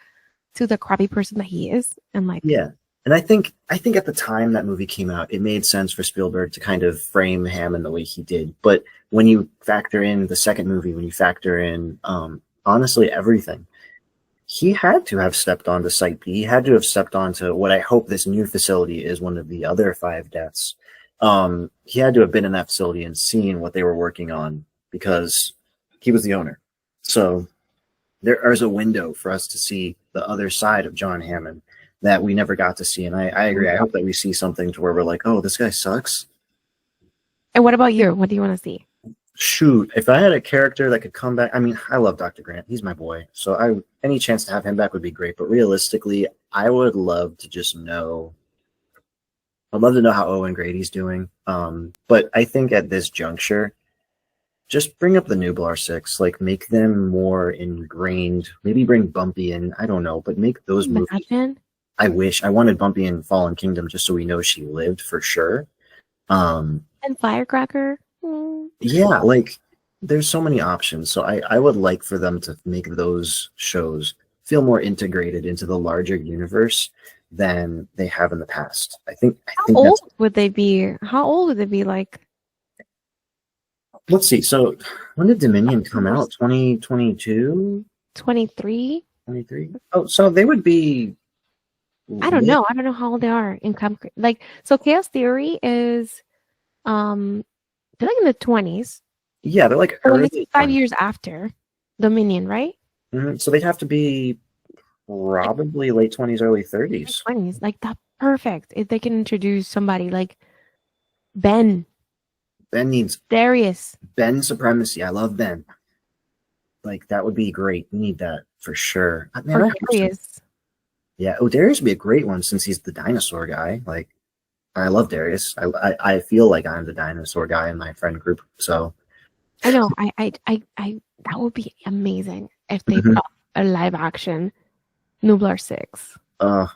to the crappy person that he is, and like And I think at the time that movie came out, it made sense for Spielberg to kind of frame Hammond the way he did. But when you factor in the second movie, when you factor in honestly everything, he had to have stepped onto Site B. He had to have stepped onto what I hope this new facility is, one of the other 5 deaths. He had to have been in that facility and seen what they were working on because he was the owner. So there is a window for us to see the other side of John Hammond that we never got to see. And I agree. I hope that we see something to where we're like, oh, this guy sucks. And what about you? What do you want to see? Shoot, if I had a character that could come back, I mean, I love Dr. Grant. He's my boy. So any chance to have him back would be great. But realistically, I would love to just know. I'd love to know how Owen Grady's doing. But I think at this juncture, just bring up the Nublar 6. Like, make them more ingrained. Maybe bring Bumpy in. I don't know. But make those movies. I wish. I wanted Bumpy in Fallen Kingdom just so we know she lived for sure. And Firecracker. Yeah, like there's so many options. So I would like for them to make those shows feel more integrated into the larger universe than they have in the past. I think How old would they be? How old would they be? Like, let's see. So when did Dominion come out? 2022? 23? 23? Oh, so they would be I don't Yeah, know. I don't know how old they are in like, so Chaos Theory is they're like in the 20s. yeah, they're like So let me see, early 20s. 5 years after Dominion, right? So they'd have to be Like probably late 20s, early late 30s. 20s. Like that perfect. If they can introduce somebody like Ben, Ben needs Darius, Ben supremacy. I love Ben. Like that would be great. We need that for sure. Man, or I hope so. Darius. Yeah. Oh, Darius would be a great one since he's the dinosaur guy. Like I love Darius. I feel like I'm the dinosaur guy in my friend group. So I know. That would be amazing if they mhm. brought a live action Nublar 6. uh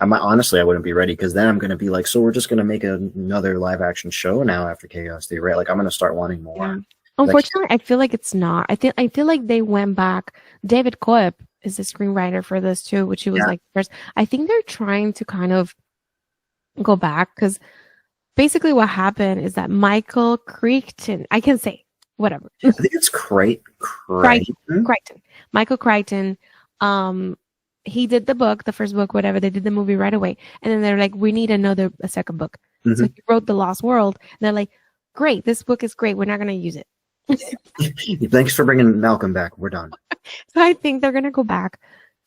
I might honestly I wouldn't be ready because then I'm gonna be like, so we're just gonna make another live action show now after Chaos Theory, right? Like I'm gonna start wanting Yeah. more. Like Unfortunately, I feel like it's not. I feel like they went back. David Koepp is the screenwriter for this too, which he was yeah, like first. I think they're trying to kind of go back because basically what happened is that Michael Crichton, I can say whatever. I think it's Crichton, Crichton. Crichton. Michael Crichton. Um, he did the book, the first book, whatever. They did the movie right away, and then they're like, "We need a second book." So Hmm. he wrote The Lost World. And they're like, "Great, this book is great. We're not gonna use it." Thanks for bringing Malcolm back. We're done. So I think they're gonna go back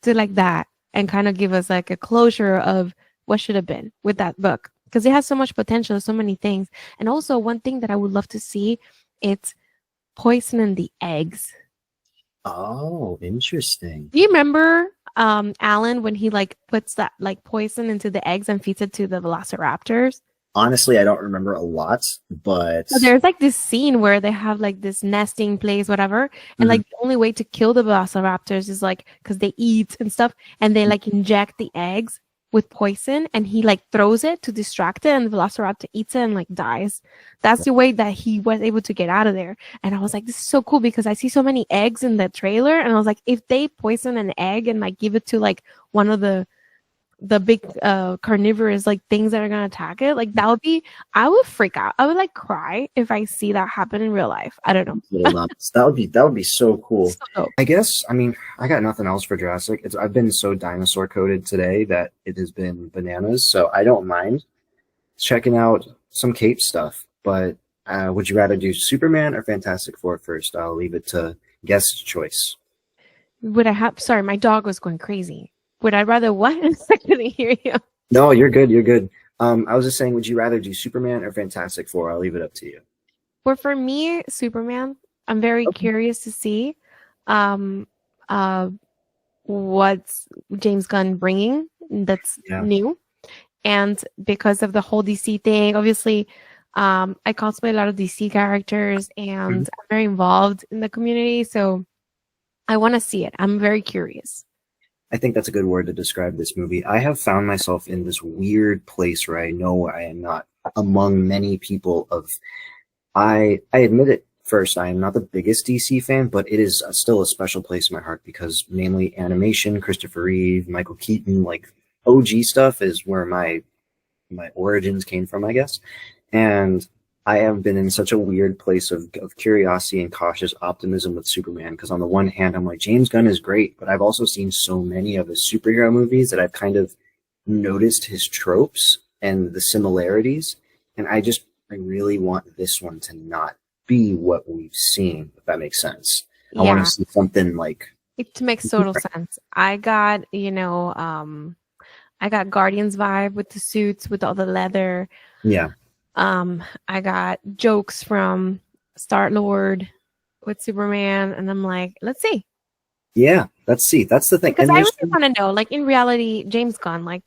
to like that and kind of give us like a closure of what should have been with that book because it has so much potential, so many things, and also one thing that I would love to see, it's poisoning the eggs. Oh, interesting. Do you remember Alan when he like puts that like poison into the eggs and feeds it to the velociraptors? Honestly, I don't remember a lot, but So there's like this scene where they have like this nesting place, whatever, and mhm. like the only way to kill the velociraptors is like because they eat and stuff, and they like inject the eggs with poison, and he like throws it to distract it, and the velociraptor eats it and like dies. That's the way that he was able to get out of there. And I was like, this is so cool because I see so many eggs in the trailer, and I was like, if they poison an egg and like give it to like one of the big carnivorous like things that are gonna attack it, like that would be, I would freak out. I would like cry if I see that happen in real life. I don't know. Little nuts. That would be so cool. So dope. I guess. I mean, I got nothing else for Jurassic. I've been so dinosaur coded today that it has been bananas. So I don't mind checking out some Cape stuff. But would you rather do Superman or Fantastic Four first? I'll leave it to guest choice. Would I have, sorry, my dog was going crazy. Would I rather what? I couldn't hear you. No, you're good. You're good. I was just saying, would you rather do Superman or Fantastic Four? I'll leave it up to you. But for me, Superman, I'm very Okay. curious to see um uh what's James Gunn bringing that's Yeah. new. And because of the whole DC thing, obviously, I cosplay a lot of DC characters and Mhm. I'm very involved in the community. So I want to see it. I'm very curious. I think that's a good word to describe this movie. I have found myself in this weird place where I know I am not among many people of I admit it first, I am not the biggest DC fan, but it is still a special place in my heart because mainly animation, Christopher Reeve, Michael Keaton, like OG stuff is where my origins came from, I guess. And I have been in such a weird place of curiosity and cautious optimism with Superman because on the one hand, I'm like, James Gunn is great, but I've also seen so many of his superhero movies that I've kind of noticed his tropes and the similarities. And I really want this one to not be what we've seen, if that makes sense. I want to Yeah, see something like, it makes total sense. I got, I got Guardians vibe with the suits, with all the leather. yeah, I got jokes from Star Lord with Superman, and I'm like, let's see. yeah, let's see. That's the thing. Because And I there's, really want to know, like in reality, James Gunn, like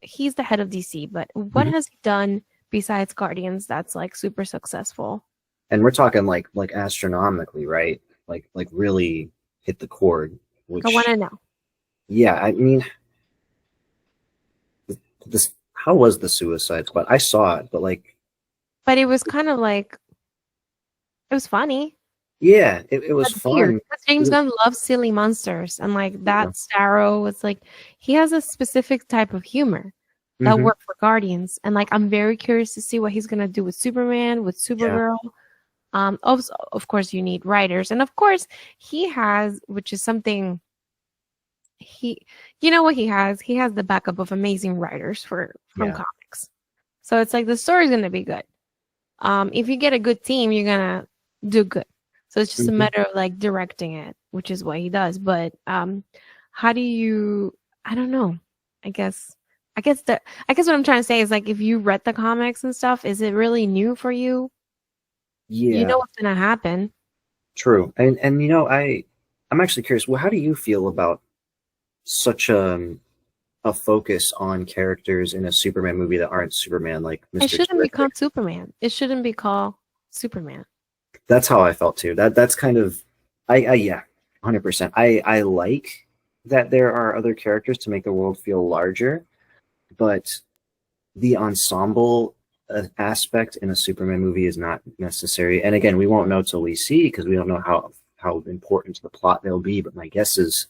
he's the head of DC, but what Mhm. has he done besides Guardians that's like super successful? And we're talking like astronomically, right? Like really hit the chord, I want which, to know. yeah, I mean, this, how was the Suicide Squad? I saw it, but like, But it was kind of like, it was funny. yeah, it was But weird. fun. Because James Gunn loves silly monsters. And like that Starro was like, he has a specific type of humor that Mm-hmm. worked for Guardians. And like, I'm very curious to see what he's going to do with Superman, with Yeah. Supergirl. Of course, you need writers. And of course, he has, which is something he, you know what he has? He has the backup of amazing writers from Yeah. comics. So it's like the story's gonna be good. If you get a good team, you're gonna do good. So it's just a Mhm. matter of like directing it, which is what he does. But how do you? I don't know. I guess. I guess what I'm trying to say is like if you read the comics and stuff, is it really new for you? You Yeah, know what's gonna happen. true. And I'm actually curious. Well, how do you feel about such a focus on characters in a Superman movie that aren't Superman, like It Mr. shouldn't be Terrific? called Superman. It shouldn't be called Superman. That's how I felt too. That's kind of I yeah, 100%. I like that there are other characters to make the world feel larger, but the ensemble aspect in a Superman movie is not necessary. And again, we won't know till we see because we don't know how important to the plot they'll be. But my guess is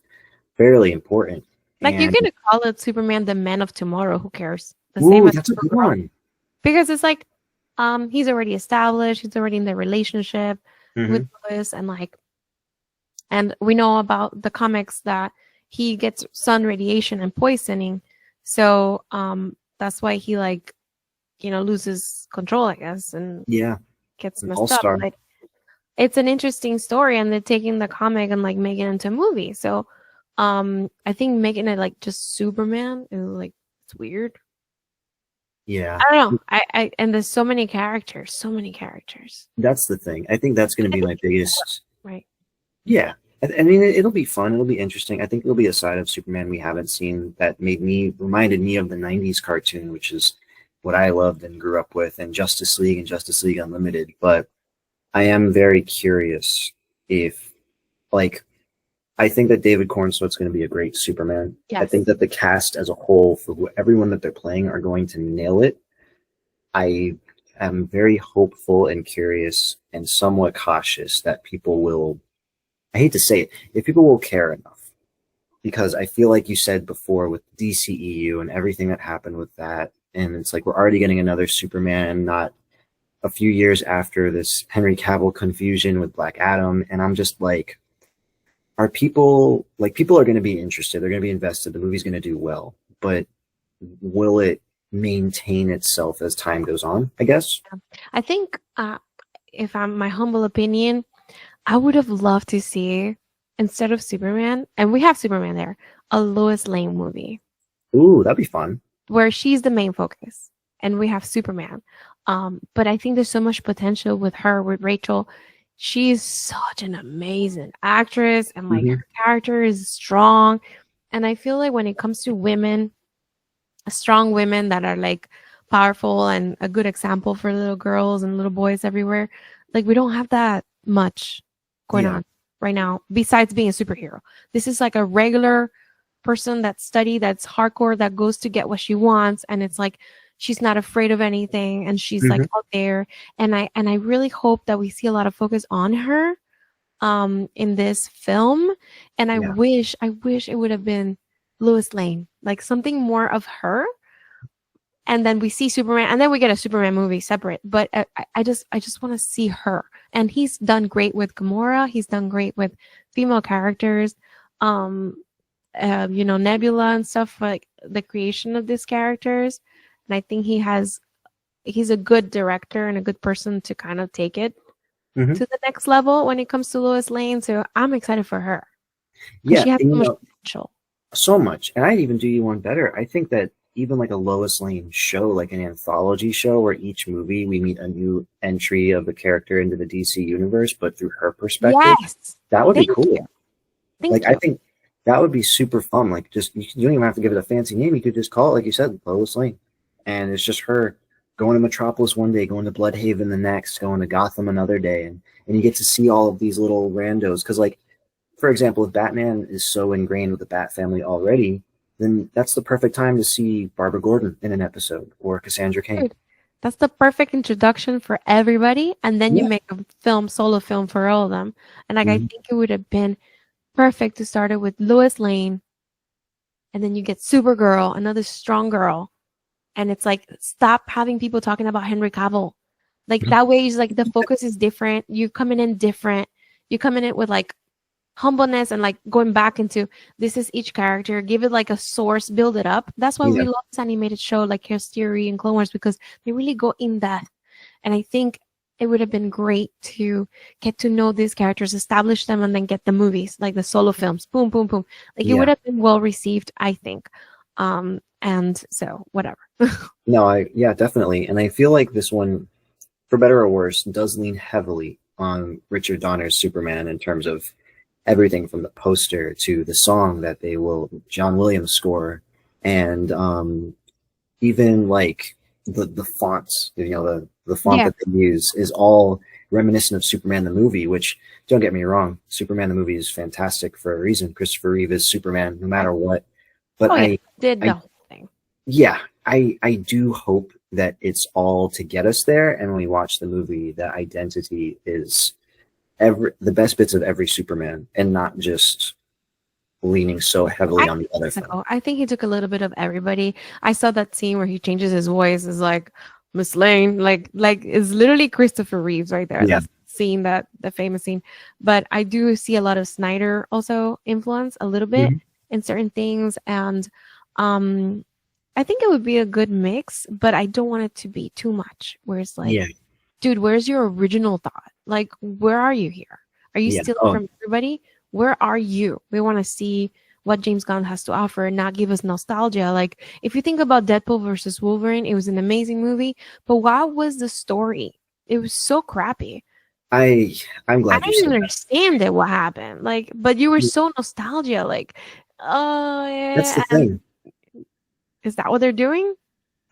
fairly important. Like you And could call it Superman, the Man of Tomorrow. Who cares? The same ooh, as that's a good Supergirl. one. Because it's like he's already established, he's already in the relationship with Hmm. Lois, and we know about the comics that he gets sun radiation and poisoning, so that's why he like loses control, I guess, and Yeah, gets an all messed up. star. But it's an interesting story, and they're taking the comic and like making it into a movie. So I think making it like just Superman is like it's weird. Yeah, I don't know. I and there's so many characters, so many characters. that's the thing. I think that's going to I be think my biggest. right. Yeah, I mean, it'll be fun. It'll be interesting. I think it'll be a side of Superman we haven't seen that reminded me of the '90s cartoon, which is what I loved and grew up with, and Justice League and Justice League Unlimited. But I am very curious if, like, I think that David Cornswell's going to be a great Superman. I Yes. think that the cast as a whole, for everyone that they're playing, are going to nail it. I am very hopeful and curious and somewhat cautious that people will, I hate to say it, if people will care enough. Because I feel like you said before with DCEU and everything that happened with that, and it's like we're already getting another Superman, not a few years after this Henry Cavill confusion with Black Adam, and I'm just like, are people like people are going to be interested, they're going to be invested, the movie's going to do well, but will it maintain itself as time goes on? I guess. I think if I'm my humble opinion, I would have loved to see instead of Superman, and we have Superman there, a Lois Lane movie Ooh, that'd be fun. where she's the main focus and we have Superman. But I think there's so much potential with her, with Rachel. She's such an amazing actress and like Hmm. her character is strong. And I feel like when it comes to women, strong women that are like powerful and a good example for little girls and little boys everywhere, like we don't have that much going Yeah. on right now besides being a superhero. This is like a regular person that's hardcore, that goes to get what she wants, and it's like she's not afraid of anything and she's like Hmm. out there, and I really hope that we see a lot of focus on her in this film, and Yeah. I wish it would have been Lois Lane, like something more of her, and then we see Superman, and then we get a Superman movie separate. But I just want to see her, and he's done great with Gamora. He's done great with female characters, Nebula and stuff, like the creation of these characters. And I think he's a good director and a good person to kind of take it Hmm. to the next level when it comes to Lois Lane. So I'm excited for her because Yeah, she has and so much potential. so much. And I'd even do you one better. I think that even like a Lois Lane show, like an anthology show where each movie we meet a new entry of the character into the DC universe, but through her perspective, Yes. that would be Thank cool. you. Thank Like, you. I think that would be super fun. Like, just you don't even have to give it a fancy name. You could just call it, like you said, Lois Lane. And it's just her going to Metropolis one day, going to Bloodhaven the next, going to Gotham another day. And you get to see all of these little randos. Because, like, for example, if Batman is so ingrained with the Bat family already, then that's the perfect time to see Barbara Gordon in an episode or Cassandra Cain. Dude, that's the perfect introduction for everybody. And then you Yeah. make a solo film for all of them. And like, I Mhm. think it would have been perfect to start it with Lois Lane. And then you get Supergirl, another strong girl. And it's like, stop having people talking about Henry Cavill. Like that way, it's like the focus is different. You're coming in different. You're coming in with like humbleness and like going back into this is each character, give it like a source, build it up. That's why we love this animated show like Chaos Theory and Clone Wars, because they really go in depth. And I think it would have been great to get to know these characters, establish them, and then get the movies, like the solo films. Boom, boom, boom. Like it would have been well received, I think. And so whatever. No, definitely. And I feel like this one, for better or worse, does lean heavily on Richard Donner's Superman in terms of everything from the poster to the song that John Williams score, and even like the fonts, the font that they use is all reminiscent of Superman the movie, which, don't get me wrong, Superman the movie is fantastic for a reason. Christopher Reeve is Superman no matter what. But I did the whole thing. Yeah, I do hope that it's all to get us there, and when we watch the movie, that identity is the best bits of every Superman, and not just leaning so heavily on the other film. I think he took a little bit of everybody. I saw that scene where he changes his voice, is like Miss Lane, like it's literally Christopher Reeves right there. Yeah. That scene, the famous scene. But I do see a lot of Snyder also influence a little bit in certain things, and I think it would be a good mix, but I don't want it to be too much. Where it's like, dude, where's your original thought? Like, where are you here? Are you stealing from everybody? Where are you? We want to see what James Gunn has to offer and not give us nostalgia. Like, if you think about Deadpool versus Wolverine, it was an amazing movie, but what was the story? It was so crappy. I'm glad I didn't understand it, what happened. Like, but you were so nostalgia. Like, oh yeah. That's the thing. Is that what they're doing?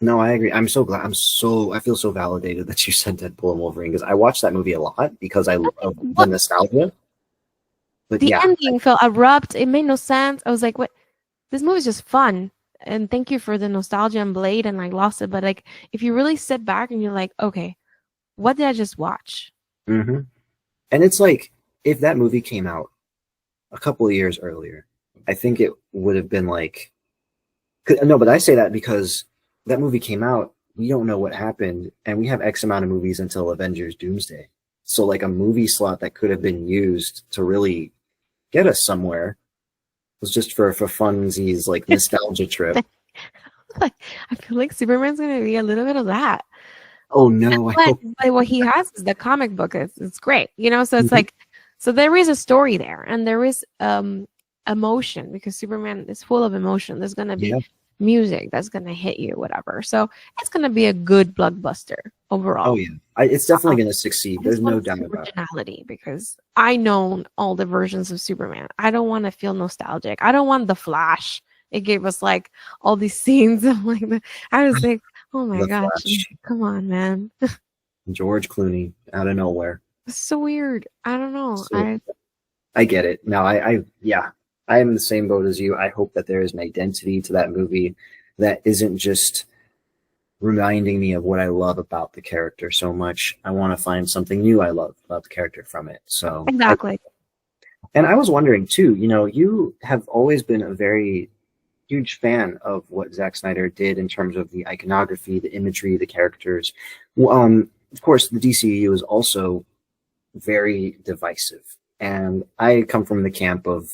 No, I agree. I'm so glad. I feel so validated that you said Deadpool and Wolverine, because I watched that movie a lot because I love the nostalgia. But the ending felt abrupt. It made no sense. I was like, what? This movie's just fun. And thank you for the nostalgia and Blade, and I lost it. But like, if you really sit back and you're like, okay, what did I just watch? And it's like, if that movie came out a couple of years earlier, I think it would have been like, no, but I say that because that movie came out, we don't know what happened, and we have X amount of movies until Avengers Doomsday. So like a movie slot that could have been used to really get us somewhere was just for funsies, like nostalgia trip. I feel like Superman's going to be a little bit of that. Oh no! But what he has is the comic book. It's great, So it's like, so there is a story there, and there is emotion, because Superman is full of emotion. There's going to be music that's going to hit you, whatever. So it's going to be a good blockbuster overall. Oh yeah, it's definitely going to succeed. There's no doubt about it. Because I know all the versions of Superman. I don't want to feel nostalgic. I don't want the Flash. It gave us like all these scenes of like I was like, oh my gosh, come on, man. George Clooney out of nowhere. It's so weird. I don't know. So, I get it. No, I am the same boat as you. I hope that there is an identity to that movie that isn't just reminding me of what I love about the character so much. I want to find something new I love about the character from it. So exactly. And I was wondering too, you have always been a very huge fan of what Zack Snyder did in terms of the iconography, the imagery, the characters. Of course, the DCEU is also very divisive. And I come from the camp of,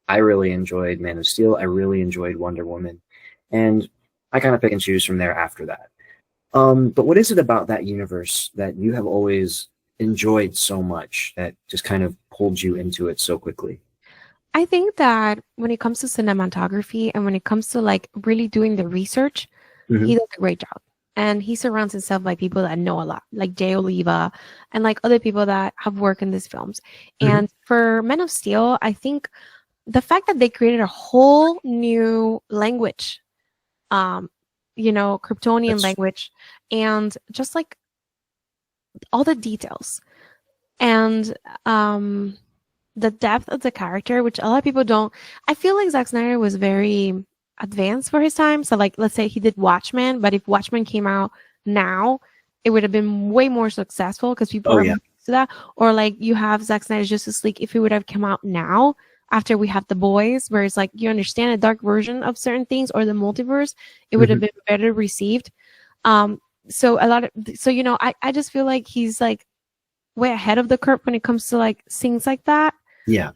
I really enjoyed Man of Steel. I really enjoyed Wonder Woman. And I kind of pick and choose from there after that. But what is it about that universe that you have always enjoyed so much that just kind of pulled you into it so quickly? I think that when it comes to cinematography and when it comes to like really doing the research, he does a great job. And he surrounds himself by people that know a lot, like Jay Oliva and like other people that have worked in these films. And for Men of Steel, I think the fact that they created a whole new language, Kryptonian language, and just like all the details and the depth of the character, which a lot of people don't. I feel like Zack Snyder was very advanced for his time. So like, let's say he did Watchmen, but if Watchmen came out now, it would have been way more successful because people are used to that. Or like you have Zack Snyder's Justice League, if it would have come out now after we have The Boys, where it's like you understand a dark version of certain things, or the multiverse, it would have been better received. I just feel like he's like way ahead of the curve when it comes to like things like that. Yeah.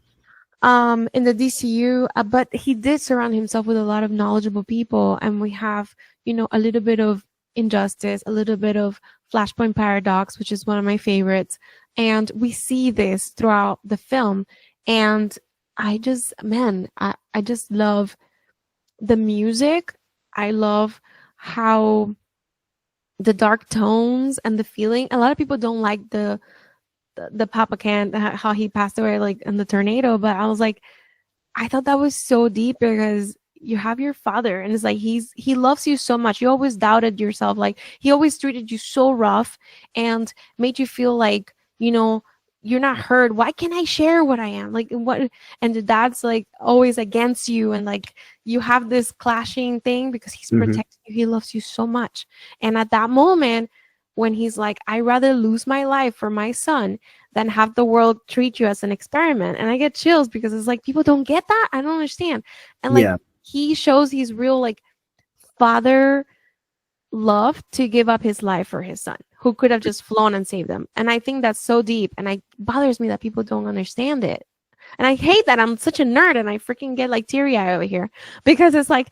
in the DCU, but he did surround himself with a lot of knowledgeable people, and we have, a little bit of Injustice, a little bit of Flashpoint Paradox, which is one of my favorites, and we see this throughout the film, and I just love the music. I love how the dark tones and the feeling. A lot of people don't like the Papa Can, how he passed away like in the tornado, but I was like, I thought that was so deep because you have your father, and it's like he loves you so much. You always doubted yourself, like he always treated you so rough and made you feel like, you're not heard. Why can't I share what I am? Like what? And the dad's like always against you, and like you have this clashing thing because he's protecting you. He loves you so much. And at that moment, when he's like, I'd rather lose my life for my son than have the world treat you as an experiment. And I get chills because it's like, people don't get that. I don't understand. And like, he shows his real like father love to give up his life for his son, who could have just flown and saved them. And I think that's so deep. And it bothers me that people don't understand it. And I hate that I'm such a nerd and I freaking get like teary eye over here because it's like,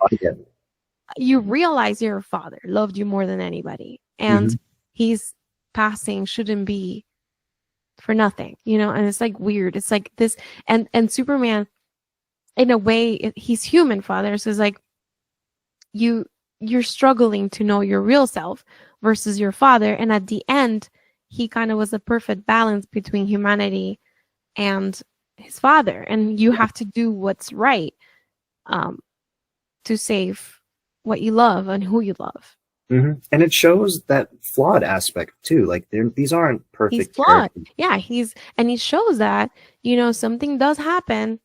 you realize your father loved you more than anybody. And he's passing shouldn't be for nothing, and it's like weird. It's like this, and Superman, in a way, he's human father. So it's like you're struggling to know your real self versus your father. And at the end, he kind of was a perfect balance between humanity and his father. And you have to do what's right to save what you love and who you love. And it shows that flawed aspect too. Like these aren't perfect. He's flawed. Yeah, he shows that, something does happen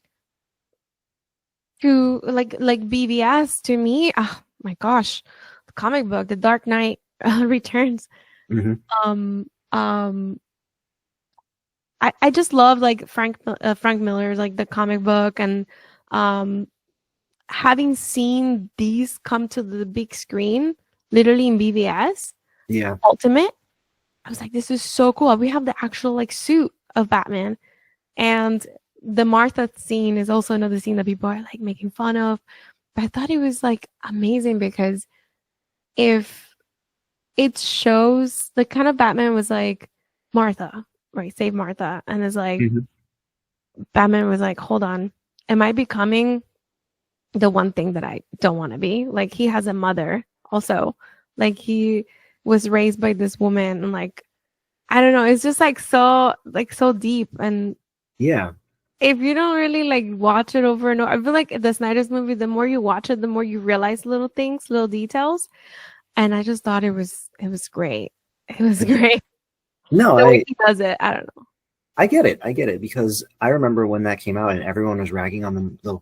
to like BVS to me. Oh my gosh, the comic book, The Dark Knight Returns. I just love like Frank Miller's like the comic book, and having seen these come to the big screen. Literally in BVS, Ultimate, I was like, this is so cool. We have the actual like suit of Batman, and the Martha scene is also another scene that people are like making fun of. But I thought it was like amazing because if it shows the kind of Batman was like Martha, right? Save Martha, and it's like Batman was like, hold on, am I becoming the one thing that I don't want to be? Like he has a mother. Also, like he was raised by this woman, and like I don't know, it's just like so deep. And if you don't really like watch it over and over, I feel like the Snyder's movie, the more you watch it, the more you realize little things, little details. And I just thought it was great. It was great. No, the way he does it, I don't know. I get it because I remember when that came out and everyone was ragging on the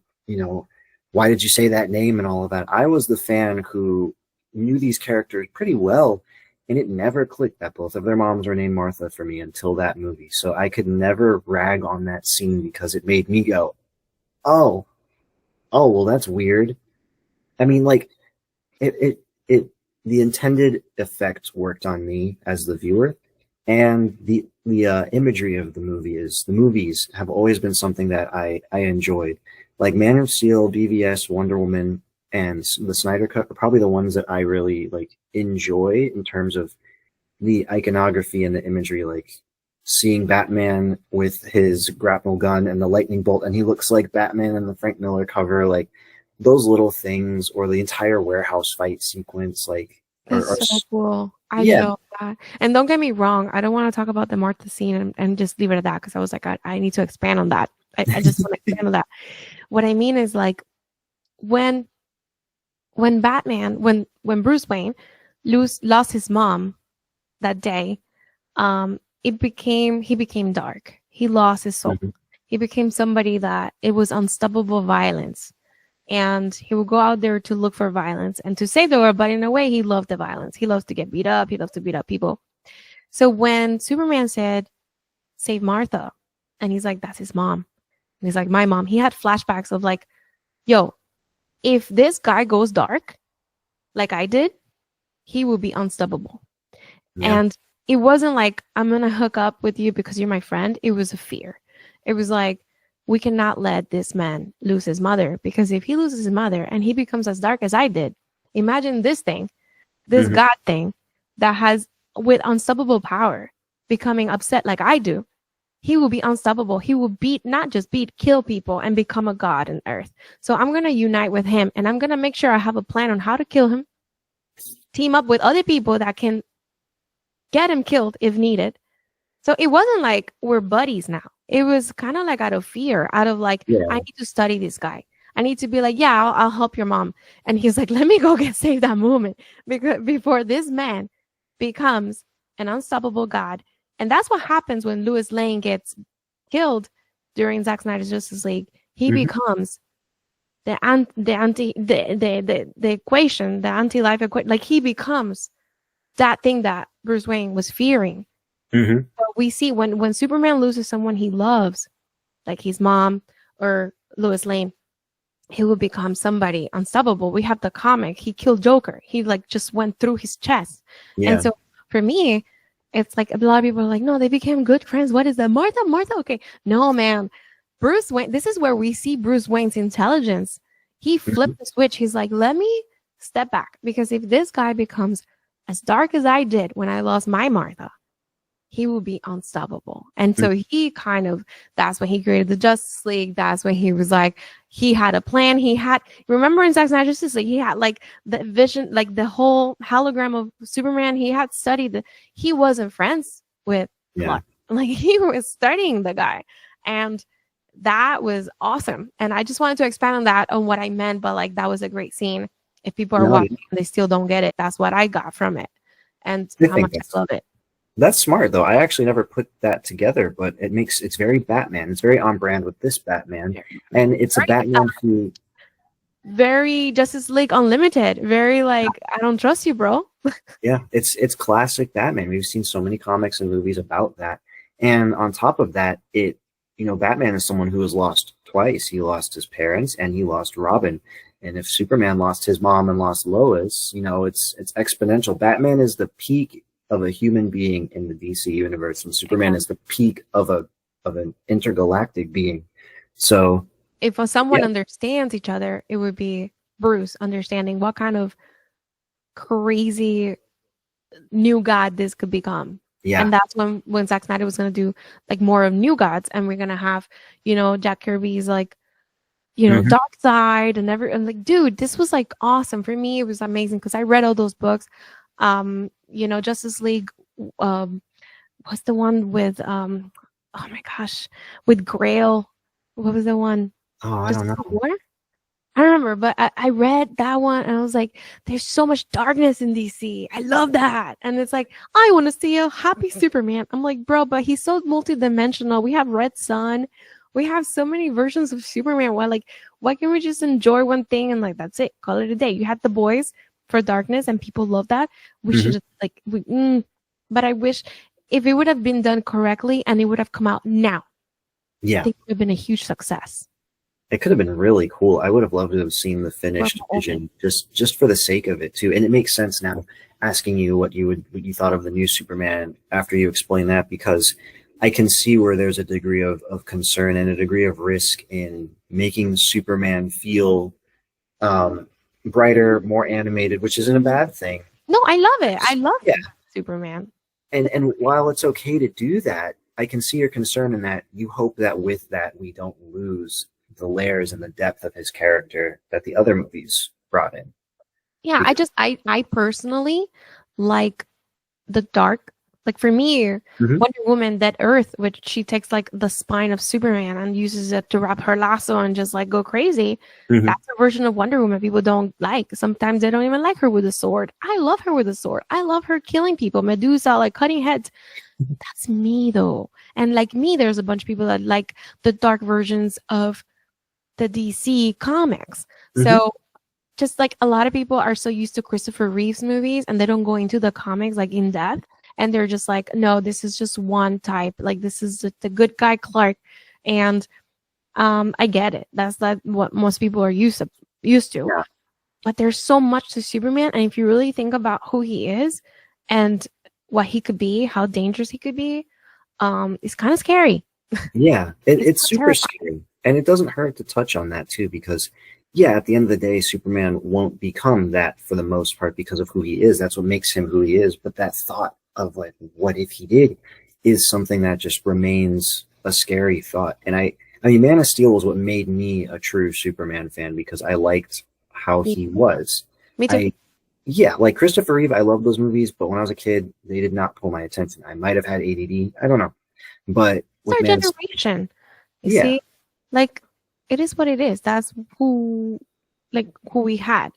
why did you say that name and all of that. I was the fan who knew these characters pretty well, and it never clicked that both of their moms were named Martha for me until that movie. So I could never rag on that scene because it made me go, oh, well, that's weird. I mean, like the intended effect worked on me as the viewer, and the imagery of the movies have always been something that I enjoyed. Like Man of Steel, BVS, Wonder Woman, and the Snyder Cut are probably the ones that I really like enjoy in terms of the iconography and the imagery, like seeing Batman with his grapple gun and the lightning bolt, and he looks like Batman in the Frank Miller cover, like those little things, or the entire warehouse fight sequence, like it's so cool. I love that. And don't get me wrong, I don't want to talk about the Martha scene and just leave it at that, because I was like, I need to expand on that. I just want to expand on that. What I mean is like when Batman, when Bruce Wayne lost his mom that day, he became dark. He lost his soul. He became somebody that it was unstoppable violence. And he would go out there to look for violence and to save the world. But in a way, he loved the violence. He loves to get beat up. He loves to beat up people. So when Superman said, save Martha, and he's like, that's his mom. And he's like, my mom. He had flashbacks of like, yo, if this guy goes dark, like I did, he will be unstoppable. Yeah. And it wasn't like, I'm going to hook up with you because you're my friend. It was a fear. It was like, we cannot let this man lose his mother, because if he loses his mother and he becomes as dark as I did, imagine this thing, this Mhm. God thing that has with unstoppable power becoming upset like I do. He will be unstoppable. He will not just kill people and become a god on earth. So I'm going to unite with him, and I'm going to make sure I have a plan on how to kill him, team up with other people that can get him killed if needed. So it wasn't like we're buddies now. It was kind of like out of fear, out of like, Yeah. I need to study this guy. I need to be like, yeah, I'll help your mom. And he's like, let me go save that moment, because before this man becomes an unstoppable god. And that's what happens when Lois Lane gets killed during Zack Snyder's Justice League. He becomes the equation, the anti-life equation. Like, he becomes that thing that Bruce Wayne was fearing. But we see when Superman loses someone he loves, like his mom or Lois Lane, he will become somebody unstoppable. We have the comic. He killed Joker. He like just went through his chest. Yeah. And so for me, it's like a lot of people are like, no, they became good friends. What is that? Martha? Okay. No, man. Bruce Wayne, this is where we see Bruce Wayne's intelligence. He flipped the switch. He's like, let me step back, because if this guy becomes as dark as I did when I lost my Martha, he will be unstoppable. And so he that's when he created the Justice League. That's when he was like, he had a plan. Remember in Zack Snyder's Justice League, he had like the vision, like the whole hologram of Superman. He had studied he wasn't friends with Clark. Like, he was studying the guy. And that was awesome. And I just wanted to expand on that, on what I meant, but like, that was a great scene. If people are watching and they still don't get it, that's what I got from it. And how much I love it. That's smart, though. I actually never put that together, but it's very Batman. It's very on brand with this Batman. And it's a Batman who... Very Justice League Unlimited. Very like, I don't trust you, bro. Yeah, it's classic Batman. We've seen so many comics and movies about that. And on top of that, Batman is someone who has lost twice. He lost his parents and he lost Robin. And if Superman lost his mom and lost Lois, it's exponential. Batman is the peak of a human being in the DC universe, and Superman is the peak of an intergalactic being. So if someone understands each other, it would be Bruce understanding what kind of crazy new god this could become. Yeah. And that's when Zack Snyder was going to do like more of new gods, and we're going to have, Jack Kirby's like, Dark Side and like, dude, this was like awesome. For me, it was amazing because I read all those books. Justice League, what's the one with oh my gosh, with Grail? What was the one? Oh, I don't know. I don't remember, but I read that one and I was like, there's so much darkness in DC. I love that. And it's like, I want to see a happy Superman. I'm like, bro, but he's so multidimensional. We have Red Sun. We have so many versions of Superman. Why can't we just enjoy one thing and like, that's it, call it a day? You had The Boys for darkness and people love that. We should just but I wish if it would have been done correctly and it would have come out now, I think it would have been a huge success. It could have been really cool. I would have loved to have seen the finished vision just for the sake of it too. And it makes sense now, asking you what you thought of the new Superman after you explain that, because I can see where there's a degree of concern and a degree of risk in making Superman feel brighter, more animated, which isn't a bad thing. No, I love it. I love Superman. And while it's okay to do that, I can see your concern in that you hope that with that we don't lose the layers and the depth of his character that the other movies brought in. Yeah, I personally like the dark. Like for me, Wonder Woman, that Earth, which she takes like the spine of Superman and uses it to wrap her lasso and just like go crazy. That's a version of Wonder Woman people don't like. Sometimes they don't even like her with a sword. I love her with a sword. I love her killing people. Medusa, like cutting heads. That's me though. And like me, there's a bunch of people that like the dark versions of the DC comics. So just like a lot of people are so used to Christopher Reeve's movies and they don't go into the comics like in depth. And they're just like, no, this is just one type. Like, this is the good guy Clark. And I get it. That's like what most people are used to. Yeah. But there's so much to Superman. And if you really think about who he is and what he could be, how dangerous he could be, it's kind of scary. Yeah, it's super scary. And it doesn't hurt to touch on that too, because yeah, at the end of the day, Superman won't become that for the most part because of who he is. That's what makes him who he is. But that thought of like, what if he did, is something that just remains a scary thought. And I mean, Man of Steel was what made me a true Superman fan because I liked how he was. Me too. Yeah, like Christopher Reeve, I love those movies, but when I was a kid, they did not pull my attention. I might have had ADD. I don't know. But It's with our Man of generation. You yeah, see, like it is what it is. That's who, like who we had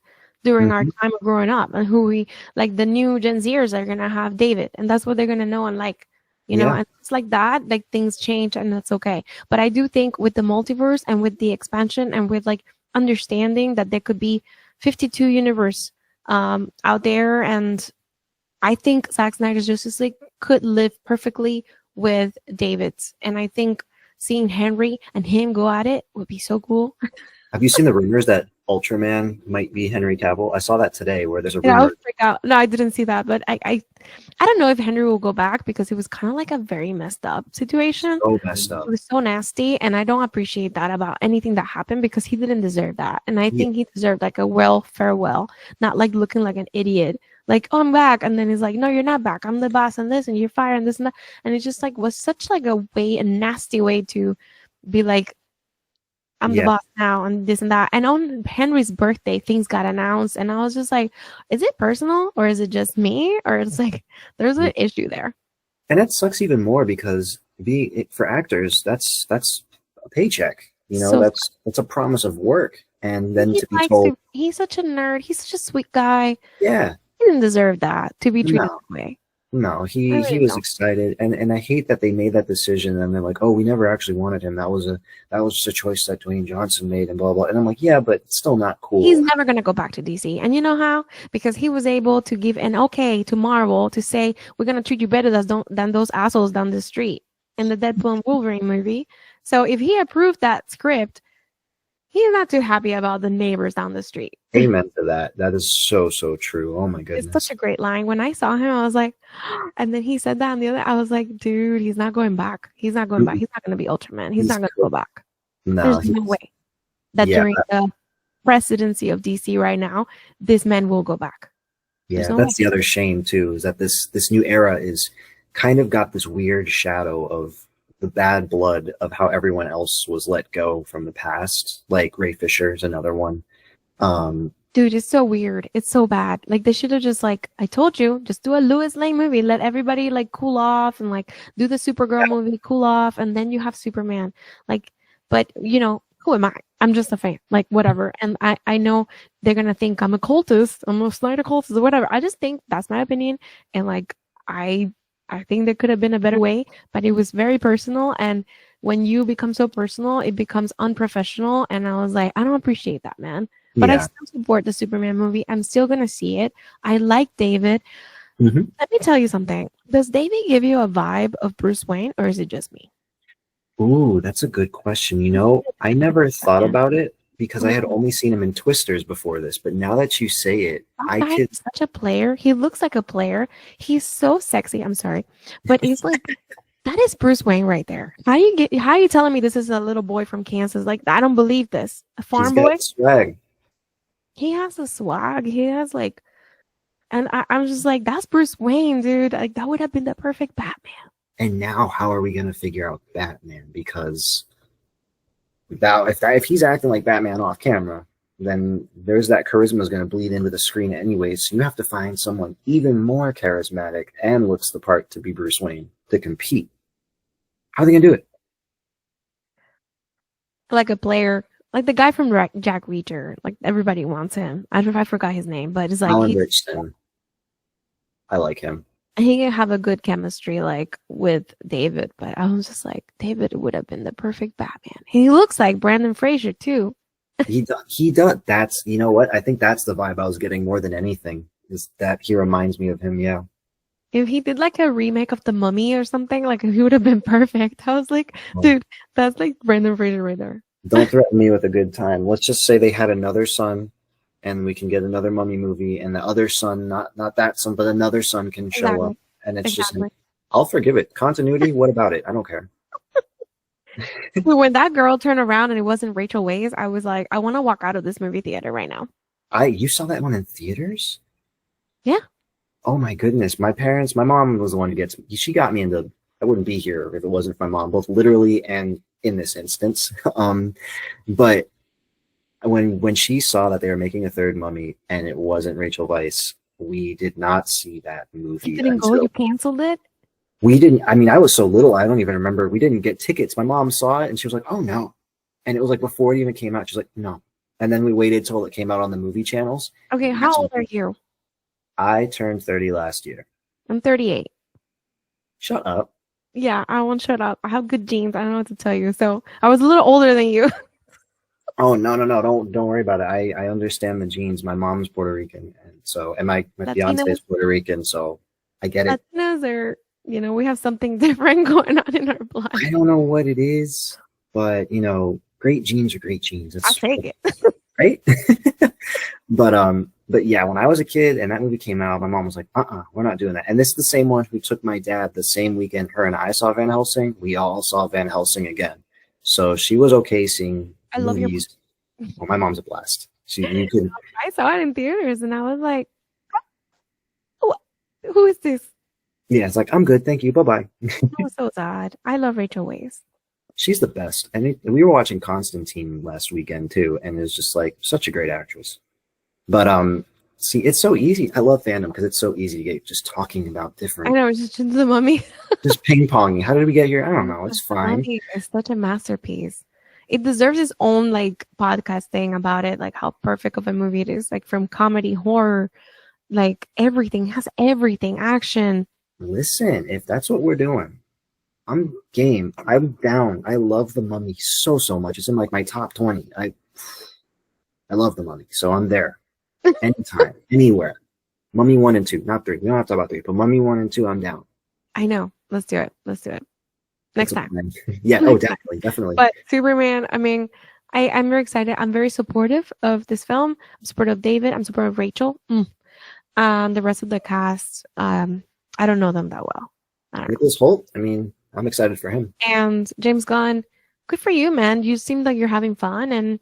during our mhm, time of growing up, and who we like. The new Gen Zers are gonna have David, and that's what they're gonna know and like. yeah, And it's like that. Like things change, and that's okay. But I do think with the multiverse and with the expansion and with like understanding that there could be 52 universe out there, and I think Zack Snyder's Justice League could live perfectly with David's. And I think seeing Henry and him go at it would be so cool. Have you seen the rumors that Ultraman might be Henry Cavill? I saw that today where there's a Yeah, I rumor. would freak out. No, I didn't see that, but I don't know if Henry will go back because it was kind of like a very messed up situation. So messed It up. was so nasty, and I don't appreciate that about anything that happened because he didn't deserve that. And I Yeah, think he deserved like a well farewell, not like looking like an idiot. Like, oh, I'm back, and then he's like, no, you're not back. I'm the boss, and this, and you're fired, and this and that. And it just like was such like a nasty way to be like, I'm the yeah, boss now, and this and that. And on Henry's birthday, things got announced, and I was just like, is it personal or is it just me? Or it's like there's yeah. an issue there. And that sucks even more because for actors, that's a paycheck. You know, So that's a promise of work, and then he to be likes told, to. He's such a nerd. He's such a sweet guy. yeah, He didn't deserve that to be treated no, that way. no, I he really was don't. excited, and I hate that they made that decision, and they're like, oh, we never actually wanted him. That was just a choice that Dwayne Johnson made, and blah blah. And I'm like, yeah, but it's still not He's cool. never gonna go back to DC, and you know how? Because he was able to give an okay to Marvel to say we're gonna treat you better than those assholes down the street in the Deadpool and Wolverine movie. So if he approved that script, he's not too happy about the neighbors down the street. Amen to that. That is so so true. Oh my It's such goodness. a great line. When I saw him, I was like, and then he said that on the other, I was like, dude, he's not going back. He's not going back. Mm-mm. He's not going to be Ultraman. He's He's not going to go cool. back. No, There's no way that yeah, during the presidency of DC right now, this man will go back. There's yeah. no way. That's the other shame too, is that this new era is kind of got this weird shadow of the bad blood of how everyone else was let go from the past. Like Ray Fisher's another one. Um, Dude, it's so weird. It's so bad. Like they should have just like I told you, just do a Lewis Lane movie. Let everybody like cool off and like do the Supergirl movie, cool off, and then you have Superman. Like, but who am I? I'm just a fan. Like whatever. And I know they're gonna think I'm a cultist, I'm a Snyder cultist or whatever. I just think that's my opinion. And like I think there could have been a better way, but it was very personal. And when you become so personal, it becomes unprofessional. And I was like, I don't appreciate that, man. But I yeah. still support the Superman movie. I'm still gonna see it. I like David. Hmm. Let me tell you something. Does David give you a vibe of Bruce Wayne, or is it just me? Ooh, that's a good question. You know, I never thought about it because I had Mhm. only seen him in Twisters before this, but now that you say it, That I guy could. is such a player. He looks like a player. He's so sexy. I'm sorry, but he's like that is Bruce Wayne right there. How are you telling me this is a little boy from Kansas? Like I don't believe this. A He's farm boy? got swag. He has a swag. He has like, and I'm just like, that's Bruce Wayne, dude. Like that would have been the perfect Batman. And now, how are we going to figure out Batman? Because if he's acting like Batman off camera, then there's that charisma is going to bleed into the screen anyway. So you have to find someone even more charismatic and looks the part to be Bruce Wayne to compete. How are they going to do it? Like a player, like the guy from Jack Reacher. Like everybody wants him. I forgot his name, but it's like Alan Richardson. I like him. he can have a good chemistry like with David. But I was just like, David would have been the perfect Batman. He looks like Brandon Fraser too. He does. That's, you know what? I think that's the vibe I was getting more than anything, is that he reminds me of him. Yeah. If he did like a remake of The Mummy or something, like he would have been perfect. I was like, Oh. dude, that's like Brandon Fraser right there. Don't threaten me with a good time. Let's just say they had another son and we can get another Mummy movie, and the other son, not that son, but another son can show Exactly. up, and it's Exactly. just, I'll forgive it. Continuity, what about it? I don't care. But when that girl turned around and it wasn't Rachel Weisz, I was like, I want to walk out of this movie theater right now. You saw that one in theaters? Yeah. Oh my goodness. My mom was the one she got me into, I wouldn't be here if it wasn't for my mom, both literally and in this instance. But when she saw that they were making a third Mummy and it wasn't Rachel Weisz, we did not see that movie You didn't go, you canceled it? we didn't. I mean, I was so little, I don't even remember. We didn't get tickets. My mom saw it and she was like, "Oh no!" And it was like before it even came out. She's like, "No." And then we waited till it came out on the movie channels. Okay, how old are you? I turned 30 last year. I'm 38. Shut up. Yeah, I won't shut up. I have good genes. I don't know what to tell you. So I was a little older than you. Oh no. Don't worry about it. I understand the genes. My mom's Puerto Rican, and my fiance is Puerto Rican, so I get it. Latinos are, we have something different going on in our blood. I don't know what it is, but great genes are great genes. I'll take it. Right? But yeah, when I was a kid and that movie came out, my mom was like, we're not doing that. And this is the same one who took my dad the same weekend her and I saw Van Helsing. We all saw Van Helsing again. So she was okay seeing movies. Well, my mom's a blast. I saw it in theaters and I was like, who is this? Yeah, it's like, I'm good, thank you, bye-bye. That was so sad. I love Rachel Weisz. She's the best. And we were watching Constantine last weekend too, and it's just like such a great actress. But see, it's so easy. I love fandom because it's so easy to get just talking about different. I know, it's just the Mummy. Just ping-ponging. How did we get here? I don't know. It's fine. It's such a masterpiece. It deserves its own podcast thing about it, how perfect of a movie it is, from comedy, horror, everything. It has everything, action. Listen, if that's what we're doing, I'm game. I'm down. I love The Mummy so much. It's in my top 20. I love The Mummy, so I'm there. Anytime, anywhere. Mummy 1 and 2, not 3. We don't have to talk about 3, but Mummy 1 and 2, I'm down. I know. Let's do it. Next time. Yeah, definitely. But Superman, I mean, I'm very excited. I'm very supportive of this film. I'm supportive of David. I'm supportive of Rachel. The rest of the cast, I don't know them that well. Nicholas Hoult, I mean, I'm excited for him. And James Gunn, good for you, man. You seem like you're having fun, and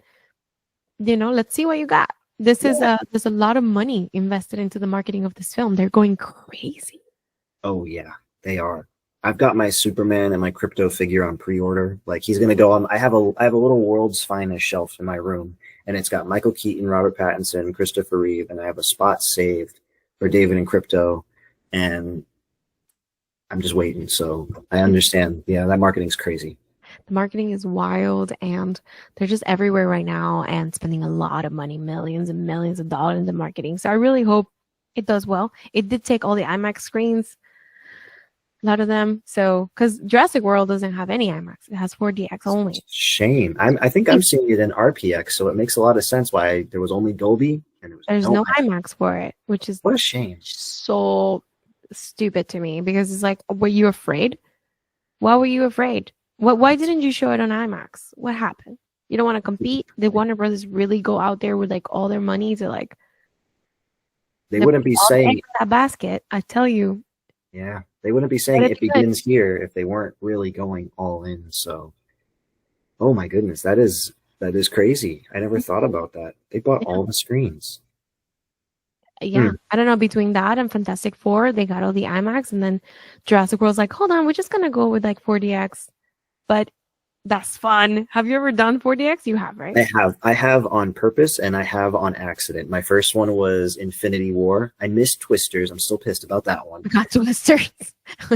let's see what you got. There's a lot of money invested into the marketing of this film. They're going crazy. Oh yeah, they are. I've got my Superman and my crypto figure on pre-order. He's gonna go on. I have a little World's Finest shelf in my room, and it's got Michael Keaton, Robert Pattinson, Christopher Reeve, and I have a spot saved for David and Crypto, and I'm just waiting. So I understand. Yeah, that marketing's crazy. The marketing is wild, and they're just everywhere right now and spending a lot of money, millions and millions of dollars into marketing. So I really hope it does well. It did take all the IMAX screens, a lot of them. So, because Jurassic World doesn't have any IMAX, it has 4DX only. Shame. I think I'm seeing it in RPX, so it makes a lot of sense why there was only Dolby and there's no IMAX for it, which is what a shame. So stupid to me, because it's like, were you afraid? Why were you afraid? Why didn't you show it on IMAX? What happened? You don't want to compete? Did Warner Brothers really go out there with all their money to they wouldn't be saying that basket? I tell you. Yeah, they wouldn't be saying it begins here if they weren't really going all in. So, oh my goodness, that is crazy. I never thought about that. They bought all the screens. Yeah, I don't know. Between that and Fantastic Four, they got all the IMAX, and then Jurassic World's like, hold on, we're just gonna go with 4DX. But that's fun. Have you ever done 4DX? You have, right? I have on purpose, and I have on accident. My first one was Infinity War. I missed Twisters. I'm still pissed about that one. We got Twisters.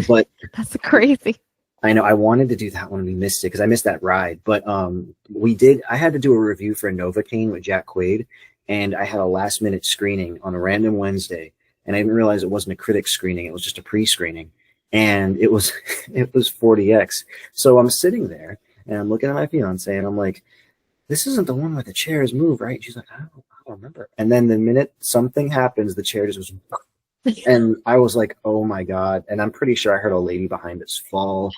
But that's crazy. I know. I wanted to do that one, and we missed it because I missed that ride. But we did. I had to do a review for Novocaine with Jack Quaid, and I had a last-minute screening on a random Wednesday, and I didn't realize it wasn't a critic screening. It was just a pre-screening. And it was 4DX. So I'm sitting there and I'm looking at my fiance and I'm like, this isn't the one where the chairs move, right? She's like, I don't remember. And then the minute something happens, the chair just goes, and I was like, oh my God. And I'm pretty sure I heard a lady behind us fall.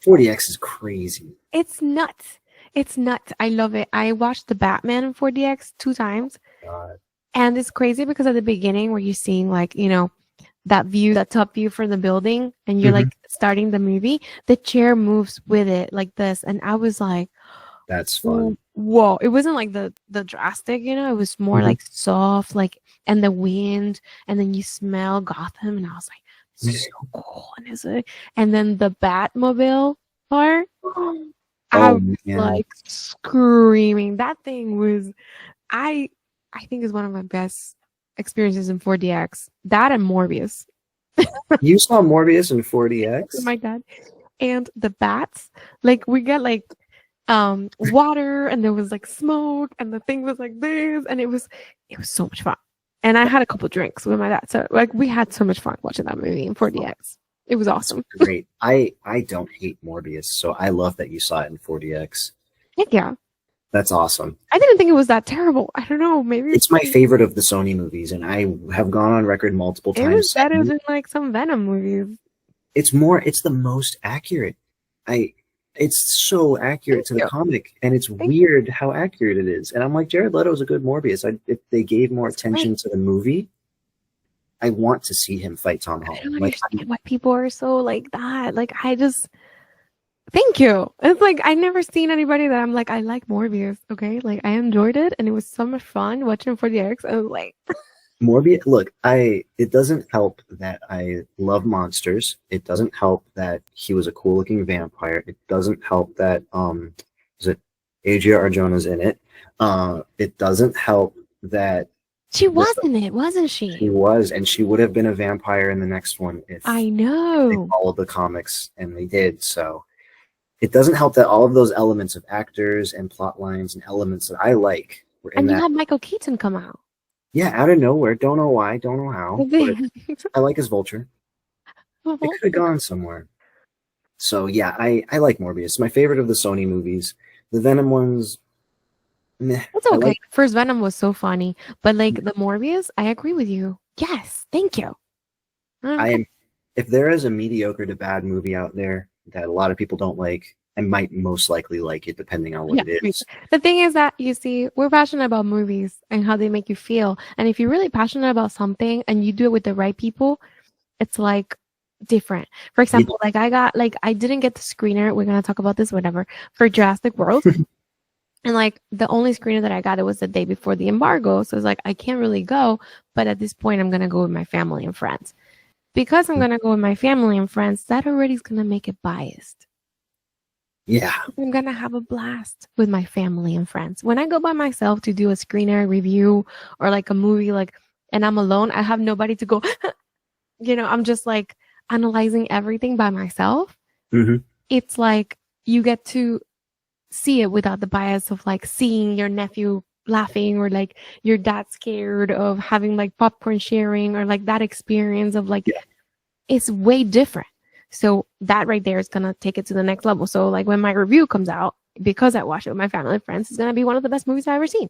4DX is crazy. It's nuts. It's nuts. I love it. I watched the Batman in 4DX 2 times. God. And it's crazy because at the beginning where you're seeing that view, that top view from the building, and you're Hmm. like starting the movie, the chair moves with it like this. And I was like, That's fun. whoa. It wasn't like the drastic, you know, it was more Hmm. like soft, like, and the wind, and then you smell Gotham, and I was like, this is so cool. And and then the Batmobile part, I Oh was man, like screaming. That thing was, I I think is one of my best experiences in 4DX. That and Morbius. you saw Morbius in Oh 4DX? my god. And the bats, like we got like water, and there was like smoke, and the thing was like this, and it was so much fun. And I had a couple drinks with my dad. So like we had so much fun watching that movie in 4DX. It was That's awesome. great. I don't hate Morbius, so I love that you saw it in 4DX. Heck yeah. That's awesome. I didn't think it was that terrible. I don't know. Maybe It's my favorite of the Sony movies, and I have gone on record multiple it was times better saying than like some Venom movies. it's the most accurate. I it's so accurate Thank to the you. comic, and it's Thank weird how accurate it is. And I'm like, Jared Leto's a good Morbius. If they gave more you. It's great. attention to the movie, I want to see him fight Tom I Holland. don't Like, understand why people are so like that. Like I just thank you. It's like I never seen anybody that I'm like, I like Morbius. Okay. Like I enjoyed it, and it was so much fun watching for the X. I was like, Morbius, look, it doesn't help that I love monsters. It doesn't help that he was a cool looking vampire. It doesn't help that is it Adria Arjona's in it. It doesn't help that she this was in it, wasn't she she? was, and she would have been a vampire in the next one if I they know. followed the comics, and they did. So it doesn't help that all of those elements of actors and plot lines and elements that I like were in And you that. had Michael Keaton come out. Yeah, out of nowhere. Don't know why, don't know how, but The I like his Vulture. It whole could have gone somewhere. So yeah, I like Morbius. My favorite of the Sony movies. The Venom ones, meh. It's I okay. like. First Venom was so funny, but like the Morbius, I agree with you. Yes, thank you. I Okay. am. If there is a mediocre to bad movie out there that a lot of people don't like, I might most likely like it, depending on what Yeah. it is. The thing is that you see, we're passionate about movies and how they make you feel. And if you're really passionate about something and you do it with the right people, it's like different. For You, example, like I didn't get the screener. We're gonna talk about this, whatever, for Jurassic World. And like the only screener that I got, it was the day before the embargo. So it's like I can't really go. But at this point, I'm gonna go with my family and friends. Because I'm gonna go with my family and friends, that already is gonna make it biased. yeah, I'm gonna have a blast with my family and friends. When I go by myself to do a screener review or like a movie, like, and I'm alone, I have nobody to go, I'm just like analyzing everything by myself. hmm It's like you get to see it without the bias of like seeing your nephew laughing or like your dad scared of having like popcorn sharing or like that experience of like, yeah, it's way different. So that right there is gonna take it to the next level. So like when my review comes out, because I watched it with my family and friends, it's gonna be one of the best movies I've ever seen.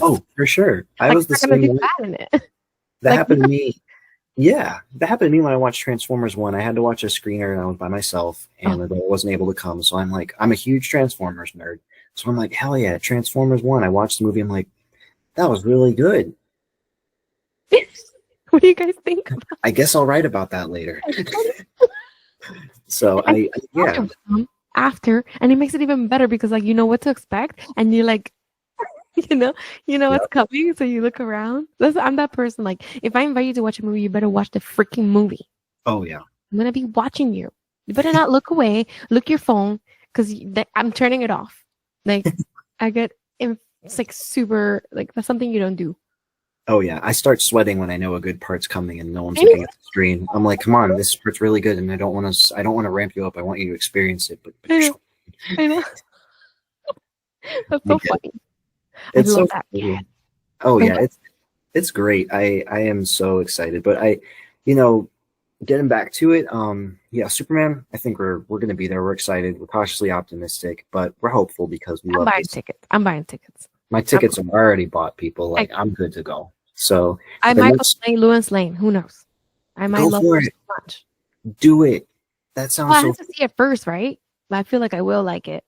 oh for sure. I Like was the I'm not gonna same do way. bad in it. That Like happened to me. Yeah, that happened to me when I watched Transformers 1. I had to watch a screener and I was by myself, oh, and the brother wasn't able to come. So I'm like, I'm a huge Transformers nerd. So I'm like, hell yeah, Transformers 1. I watched the movie. I'm like, that was really good. what do you guys think? I guess I'll write about that later. So And yeah, after, and it makes it even better because like you know what to expect, and you're like, you know, what's yep. coming, so you look around. I'm that person. Like if I invite you to watch a movie, you better watch the freaking movie. Oh yeah. I'm gonna be watching you. You better not look away. Look your phone because I'm turning it off. Like I get, it's like super like that's something you don't do. Oh yeah. I start sweating when I know a good part's coming and no one's I know. looking at the screen. I'm like, come on, this part's really good, and I don't want to. I don't want to ramp you up. I want you to experience it. But I know. I know. That's so funny. I it's love so that. cool. Yeah. Oh I yeah, love- it's great. I am so excited. But you know, getting back to it, yeah, Superman, I think we're gonna be there. We're excited. We're cautiously optimistic, but we're hopeful because we I'm love buying this. tickets. I'm buying tickets. My tickets are already bought, people. I, Like I'm good to go. So I the might next play Lewis Lane. Who knows? I might go love for her so it. much. Do it. That Well, sounds I so have to see it first, right? But I feel like I will like it.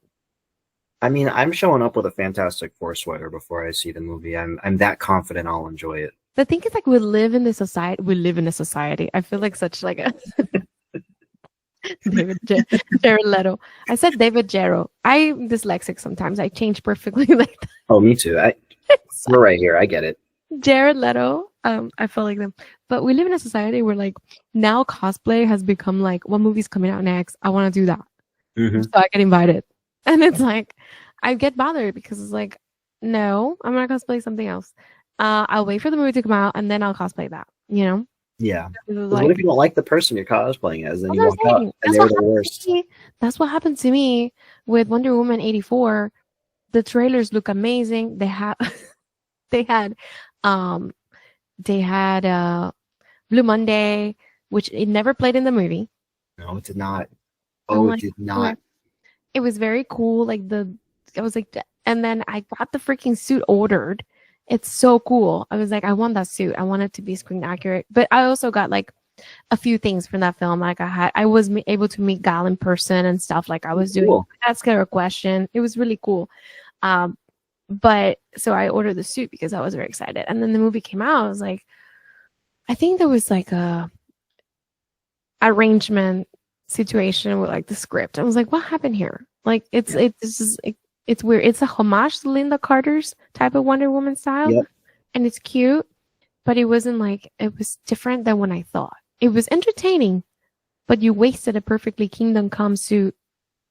I mean, I'm showing up with a Fantastic Four sweater before I see the movie. I'm that confident I'll enjoy it. The thing is, like, we live in this society. We live in a society. I feel like such like a Jared Leto. I said David Jarrow. I'm dyslexic sometimes. I change perfectly like that. Oh, me too. We're right here. I get it. Jared Leto. I feel like them. But we live in a society where like now cosplay has become like, what movie's coming out next? I want to do that. Mm-hmm. So I get invited. And it's like, I get bothered because it's like, no, I'm going to cosplay something else. I'll wait for the movie to come out and then I'll cosplay that, you know? Yeah. Like, what if you don't like the person you're cosplaying as? Then you walk out and that's they're the worst. That's what happened to me with Wonder Woman 84. The trailers look amazing. They had Blue Monday, which it never played in the movie. No, it did not. Oh, it did not. It was very cool. Like I was like, and then I got the freaking suit ordered. It's so cool. I was like, I want that suit. I want it to be screen accurate. But I also got like a few things from that film. Like I was able to meet Gal in person and stuff. Like I was doing ask her a question. It was really cool. But so I ordered the suit because I was very excited. And then the movie came out. I was like, I think there was like a arrangement situation with like the script. I was like, what happened here? Like it's just it's weird. It's a homage to Linda Carter's type of Wonder Woman style, and it's cute, but it wasn't like, it was different than what I thought. It was entertaining, but you wasted a perfectly Kingdom Come suit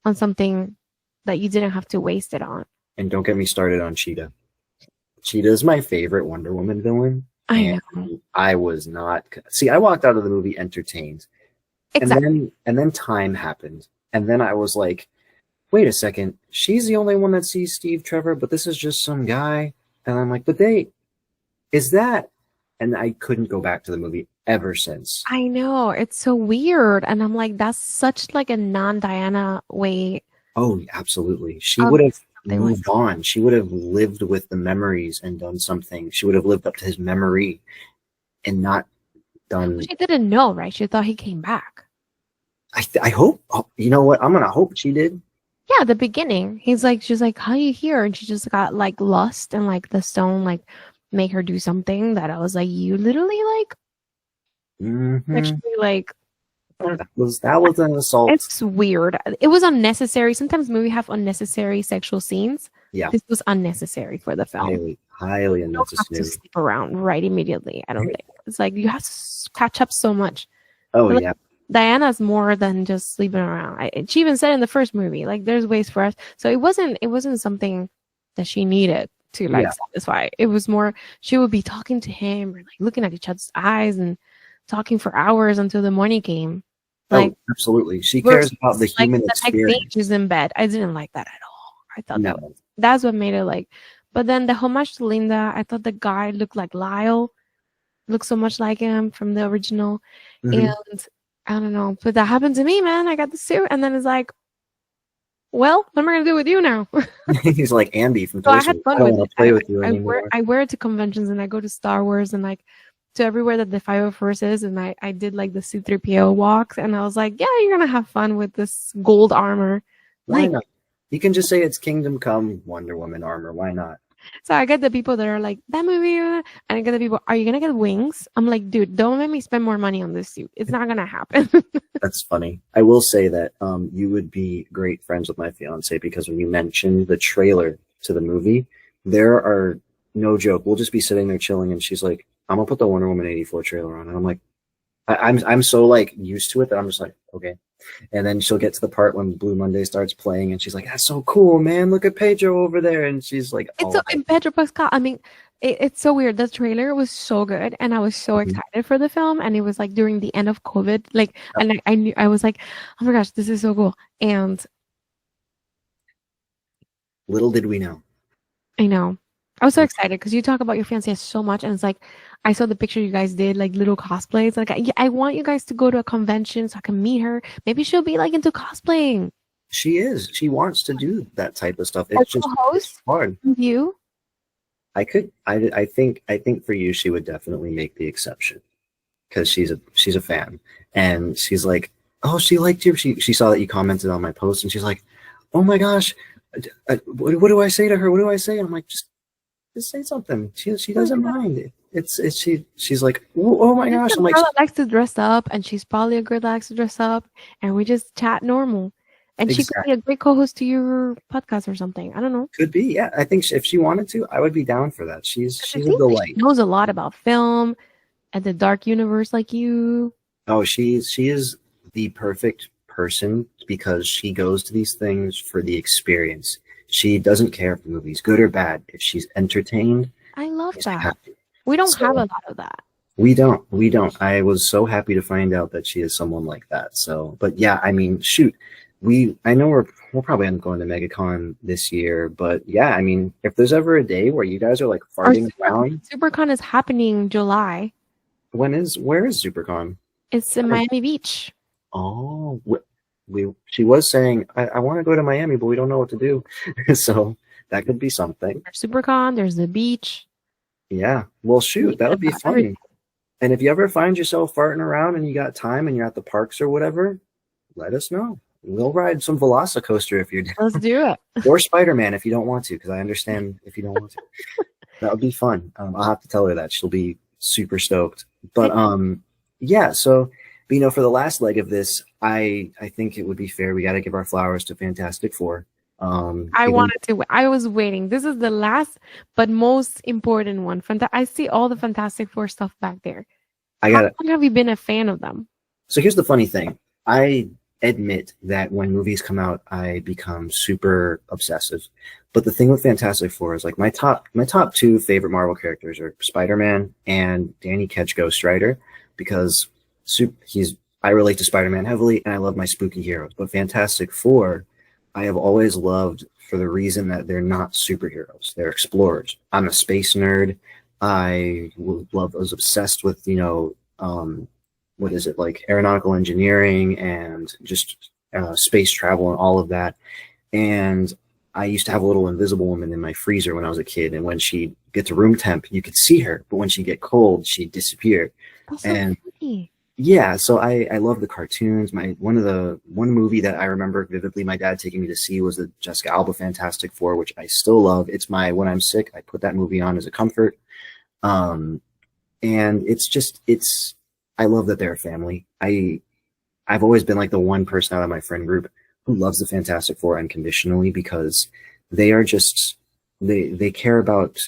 on something that you didn't have to waste it on. And don't get me started on Cheetah. Cheetah is my favorite Wonder Woman villain. I know. I was not. See, I walked out of the movie entertained. Exactly. And then time happened. And then I was like, wait a second. She's the only one that sees Steve Trevor, but this is just some guy. And I'm like, is that? And I couldn't go back to the movie ever since. I know. It's so weird. And I'm like, that's such like a non-Diana way. Oh, absolutely. She would have moved on. She would have lived with the memories and done something. She would have lived up to his memory and not done. She didn't know, right? She thought he came back. I hope. You know what? I'm gonna hope she did. Yeah, the beginning. She's like, how are you here? And she just got like lost, and like the stone like make her do something that I was like, you literally like actually like. That was an assault. It's weird. It was unnecessary. Sometimes movies have unnecessary sexual scenes. Yeah, this was unnecessary for the film. Highly unnecessary. You don't have to sleep around right immediately. I don't think it's like you have to catch up so much. Oh but, yeah. Like, Diana's more than just sleeping around. She even said in the first movie, like, there's ways for us. So it wasn't something that she needed to like satisfy. It was more she would be talking to him or like looking at each other's eyes and talking for hours until the morning came. Like, absolutely. She cares about the human experience. She's in bed. I didn't like that at all. I thought that's what made it like. But then the homage to Linda, I thought the guy looked like Lyle, looked so much like him from the original, and I don't know. But that happened to me, man. I got the suit, and then it's like, well, what am I gonna do with you now? He's like Andy from. So I had fun with it. Play with you anymore. I wear it to conventions, and I go to Star Wars, and like to everywhere that the 501st is, and I did like the C-3PO walks, and I was like, yeah, you're gonna have fun with this gold armor. Why not? You can just say it's Kingdom Come Wonder Woman armor. Why not? So I get the people that are like, that movie, and I get the people, are you gonna get wings? I'm like, dude, don't make me spend more money on this suit. It's not gonna happen. That's funny. I will say that you would be great friends with my fiance, because when you mentioned the trailer to the movie, there are, no joke, we'll just be sitting there chilling, and she's like, I'm gonna put the Wonder Woman 84 trailer on, and I'm like, I'm so like used to it that I'm just like, okay. And then she'll get to the part when Blue Monday starts playing, and she's like, that's so cool, man. Look at Pedro over there. And she's like, and Pedro Pascal. I mean, it's so weird. The trailer was so good, and I was so excited for the film. And it was like during the end of COVID, like, and I knew, I was like, oh my gosh, this is so cool. And little did we know. I know. I was so excited because you talk about your fiancée so much, and it's like, I saw the picture you guys did, like little cosplays. Like, I want you guys to go to a convention so I can meet her. Maybe she'll be like into cosplaying. She is. She wants to do that type of stuff. It's just host hard. You? I could. I think for you, she would definitely make the exception, because she's a fan, and she's like, oh, she liked you. She saw that you commented on my post, and she's like, oh my gosh, what do I say to her? What do I say? And I'm like, just Just say something. She doesn't mind. She's like, oh my She's gosh. a I'm like, girl that likes to dress up, and she's probably a girl that likes to dress up, and we just chat normal. And she could be exactly. a great co-host to your podcast or something. I don't know. Could be. Yeah. I think if she wanted to, I would be down for that. Because it She's a seems like she delight. knows a lot about film and the dark universe, like you. Oh, she is the perfect person because she goes to these things for the experience. She doesn't care if the movie's good or bad. If she's entertained, I love she's that. happy. We don't have a So lot of that. we don't. I was so happy to find out that she is someone like that. So, but yeah, I mean, shoot, I know we'll probably end up going to MegaCon this year, but yeah, I mean, if there's ever a day where you guys are like Our farting around, SuperCon is happening July. where is SuperCon? It's in Miami Beach. Oh, she was saying, I want to go to Miami, but we don't know what to do. So that could be something. There's SuperCon, there's the beach. Yeah. Well, shoot, that would be fun. And if you ever find yourself farting around and you got time and you're at the parks or whatever, let us know. We'll ride some Velocicoaster if you're down. Let's do it. Or Spider-Man if you don't want to, because I understand if you don't want to. That would be fun. I'll have to tell her that. She'll be super stoked. But yeah, so for the last leg of this, I think it would be fair. We got to give our flowers to Fantastic Four. I was waiting. This is the last but most important one. I see all the Fantastic Four stuff back there. How long have you been a fan of them? So here's the funny thing. I admit that when movies come out, I become super obsessive. But the thing with Fantastic Four is like my top two favorite Marvel characters are Spider-Man and Danny Ketch Ghost Rider, because I relate to Spider-Man heavily and I love my spooky heroes. But Fantastic Four, I have always loved for the reason that they're not superheroes. They're explorers. I'm a space nerd. I was obsessed with, what is it, like aeronautical engineering and just space travel and all of that. And I used to have a little invisible woman in my freezer when I was a kid. And when she'd get to room temp, you could see her. But when she'd get cold, she'd disappear. That's so funny. Yeah, so I love the cartoons. One movie that I remember vividly my dad taking me to see was the Jessica Alba Fantastic Four, which I still love. When I'm sick, I put that movie on as a comfort. And I love that they're a family. I've always been like the one person out of my friend group who loves the Fantastic Four unconditionally, because they are just they care about.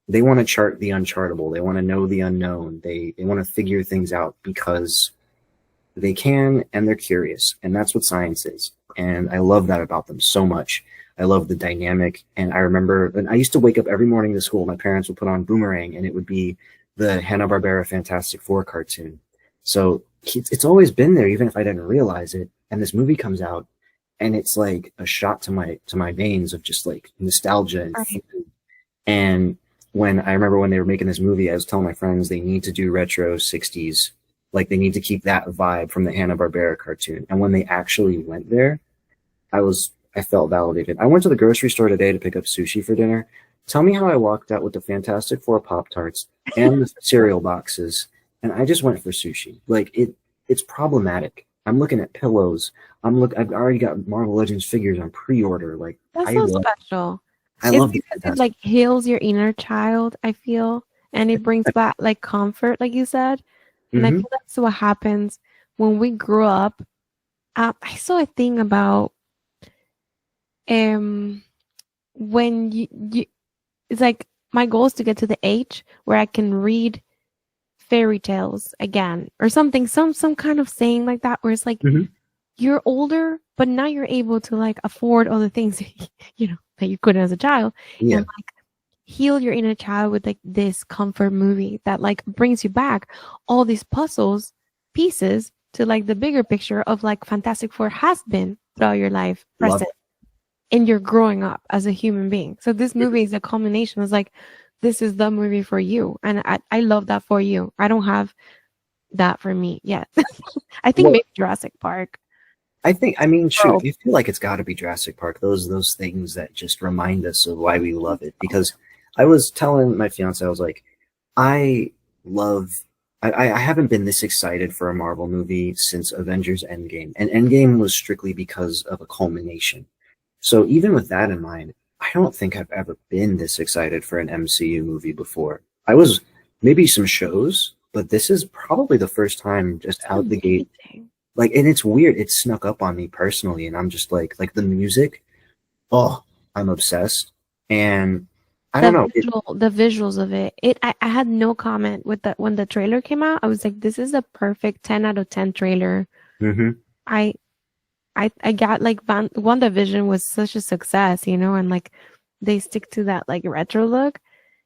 They want to chart the unchartable. They want to know the unknown. They want to figure things out because they can, and they're curious. And that's what science is. And I love that about them so much. I love the dynamic. And I remember, and I used to wake up every morning to school. My parents would put on Boomerang, and it would be the Hanna-Barbera Fantastic Four cartoon. So it's always been there, even if I didn't realize it. And this movie comes out, and it's like a shot to my veins of just like nostalgia and fun. And I remember when they were making this movie, I was telling my friends they need to do retro 60s. Like they need to keep that vibe from the Hanna-Barbera cartoon. And when they actually went there, I felt validated. I went to the grocery store today to pick up sushi for dinner. Tell me how I walked out with the Fantastic Four Pop-Tarts and the cereal boxes, and I just went for sushi. Like it's problematic. I'm looking at pillows. I've already got Marvel Legends figures on pre-order. Like that's so special. I love it. It like heals your inner child, I feel, and it brings back like comfort, like you said. And I feel that's what happens when we grow up. I saw a thing about when you it's like my goal is to get to the age where I can read fairy tales again or something, some kind of saying like that, where it's like you're older, but now you're able to like afford all the things that you couldn't as a child, and like heal your inner child with like this comfort movie that like brings you back all these puzzles pieces to like the bigger picture of like Fantastic Four has been throughout your life present, and you're growing up as a human being. So this movie is a culmination. It's like, this is the movie for you, and I love that for you. I don't have that for me yet. I think maybe Jurassic Park. Shoot, you feel like it's got to be Jurassic Park. Those things that just remind us of why we love it. Because I was telling my fiance, I was like, I haven't been this excited for a Marvel movie since Avengers Endgame. And Endgame was strictly because of a culmination. So even with that in mind, I don't think I've ever been this excited for an MCU movie before. I was maybe some shows, but this is probably the first time just It's out the gate. amazing. Like, and it's weird. It snuck up on me personally, and I'm just like the music. Oh, I'm obsessed. And I don't know. The visuals of it. I had no comment with the when the trailer came out. I was like, this is a perfect 10 out of 10 trailer. Mhm. I I got like WandaVision was such a success, you know, and like they stick to that like retro look.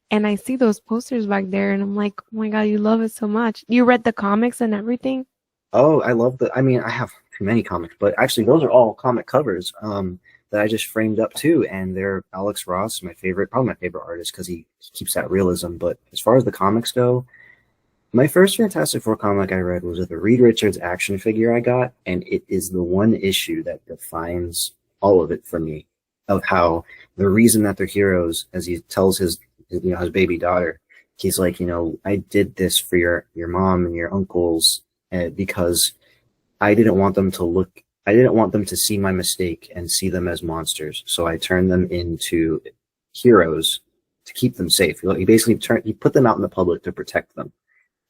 And I see those posters back there and I'm like, oh my God, you love it so much. You read the comics and everything? Oh, I love I mean, I have too many comics, but actually, those are all comic covers that I just framed up too. And they're Alex Ross, my favorite, probably my favorite artist because he keeps that realism. But as far as the comics go, my first Fantastic Four comic I read was with a Reed Richards action figure I got, and it is the one issue that defines all of it for me, of how the reason that they're heroes, as he tells his baby daughter, he's like, I did this for your mom and your uncles because I didn't want them to see my mistake and see them as monsters, so I turned them into heroes to keep them safe. He basically he put them out in the public to protect them.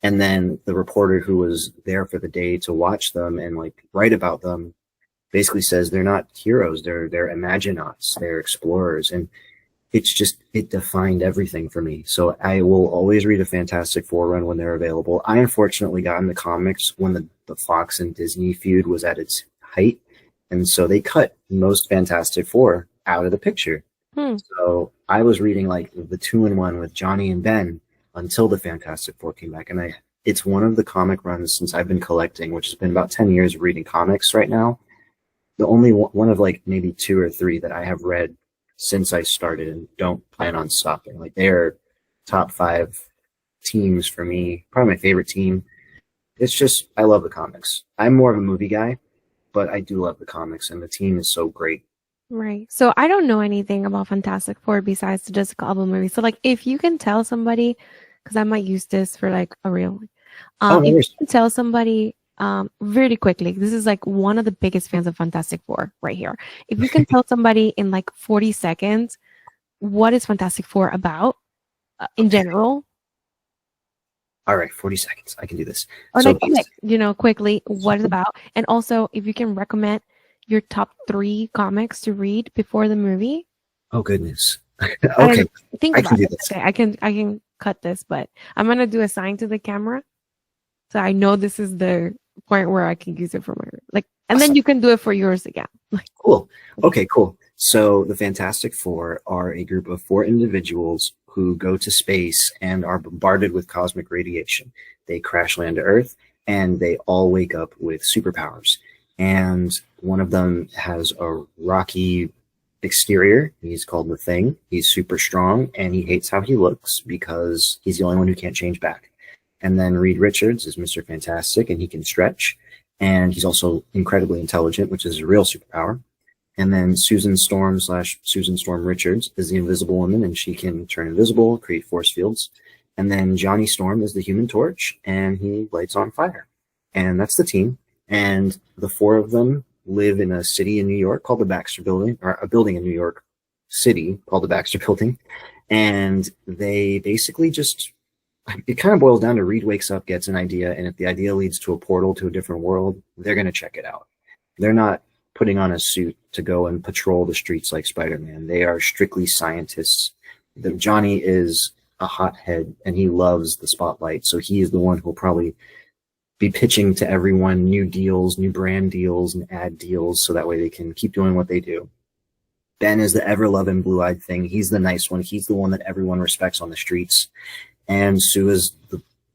And then the reporter who was there for the day to watch them and like write about them basically says they're not heroes, they're imaginauts, they're explorers. And it defined everything for me. So I will always read a Fantastic Four run when they're available. I unfortunately got in the comics when the Fox and Disney feud was at its height. And so they cut most Fantastic Four out of the picture. Hmm. So I was reading like the 2-in-1 with Johnny and Ben until the Fantastic Four came back. And it's one of the comic runs since I've been collecting, which has been about 10 years of reading comics right now. The only one of like maybe 2 or 3 that I have read since I started and don't plan on stopping. Like they're top 5 teams for me, probably my favorite team. It's just, I love the comics. I'm more of a movie guy, but I do love the comics and the team is so great. Right. So I don't know anything about Fantastic Four besides the Jessica Alba movie. So like if you can tell somebody, because I might use this for like a real one. Oh, no If you worries. can tell somebody really quickly, this is like one of the biggest fans of Fantastic Four right here. If you can tell somebody in like 40 seconds what is Fantastic Four about in general, All right, 40 seconds. I can do this. or So, like you know, quickly what it's about, and also if you can recommend your top 3 comics to read before the movie. oh goodness. I don't Okay, know. Think I can about do it. this. Okay, I can cut this, but I'm gonna do a sign to the camera so I know this is the point where I can use it for my like, and then Awesome. you can do it for yours again. Cool. Okay, cool. So the Fantastic Four are a group of 4 individuals who go to space and are bombarded with cosmic radiation. They crash land to Earth and they all wake up with superpowers. And one of them has a rocky exterior. He's called the Thing. He's super strong and he hates how he looks because he's the only one who can't change back. And then Reed Richards is Mr. Fantastic and he can stretch. And he's also incredibly intelligent, which is a real superpower. And then Susan Storm / Susan Storm Richards is the Invisible Woman, and she can turn invisible, create force fields. And then Johnny Storm is the Human Torch, and he lights on fire. And that's the team. And the 4 of them live in a city in New York called the Baxter Building, or a building in New York City called the Baxter Building. And they basically just, it kind of boils down to Reed wakes up, gets an idea, and if the idea leads to a portal to a different world, they're going to check it out. They're not putting on a suit to go and patrol the streets like Spider-Man. They are strictly scientists. Johnny is a hothead and he loves the spotlight, so he is the one who'll probably be pitching to everyone new deals, new brand deals, and ad deals, so that way they can keep doing what they do. Ben is the ever-loving blue-eyed thing. He's the nice one. He's the one that everyone respects on the streets. And Sue is,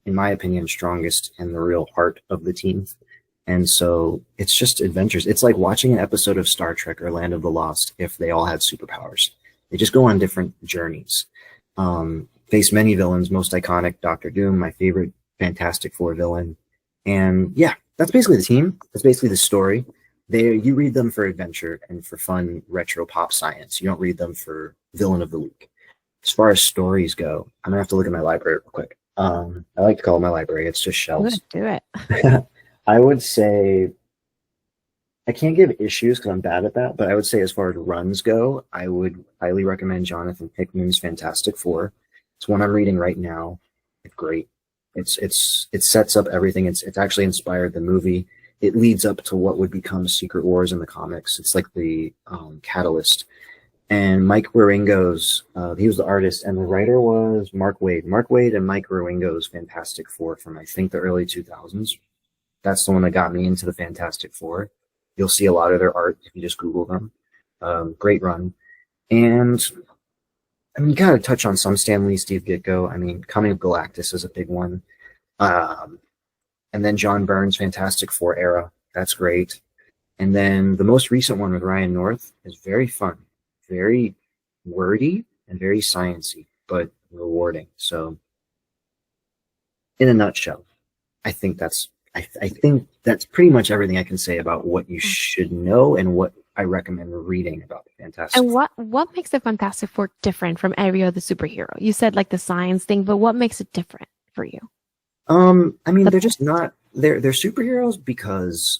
in my opinion, strongest and the real heart of the team. And so it's just adventures. It's like watching an episode of Star Trek or Land of the Lost if they all had superpowers. They just go on different journeys. Face many villains, most iconic, Doctor Doom, my favorite Fantastic Four villain. And yeah, that's basically the team. That's basically the story. You read them for adventure and for fun retro pop science. You don't read them for villain of the week. As far as stories go, I'm gonna have to look at my library real quick. I like to call it my library. It's just shelves. Do it. I would say I can't give issues because I'm bad at that, but I would say as far as runs go, I would highly recommend Jonathan Hickman's Fantastic Four. It's one I'm reading right now. It's great. It sets up everything. It's actually inspired the movie. It leads up to what would become Secret Wars in the comics. It's like the catalyst. And Mike Wieringo's, he was the artist, and the writer was Mark Waid. Mark Waid and Mike Wieringo's Fantastic Four from I think the early 2000s. That's the one that got me into the Fantastic Four. You'll see a lot of their art if you just Google them. Great run. And I mean, you gotta touch on some Stan Lee, Steve Ditko. I mean, Coming of Galactus is a big one. And then John Byrne's Fantastic Four era. That's great. And then the most recent one with Ryan North is very fun, very wordy, and very sciencey, but rewarding. So, in a nutshell, I think that's pretty much everything I can say about what you should know and what I recommend reading about the Fantastic And Four. what makes the Fantastic Four different from every other superhero? You said like the science thing, but what makes it different for you? I mean, they're just not they're superheroes because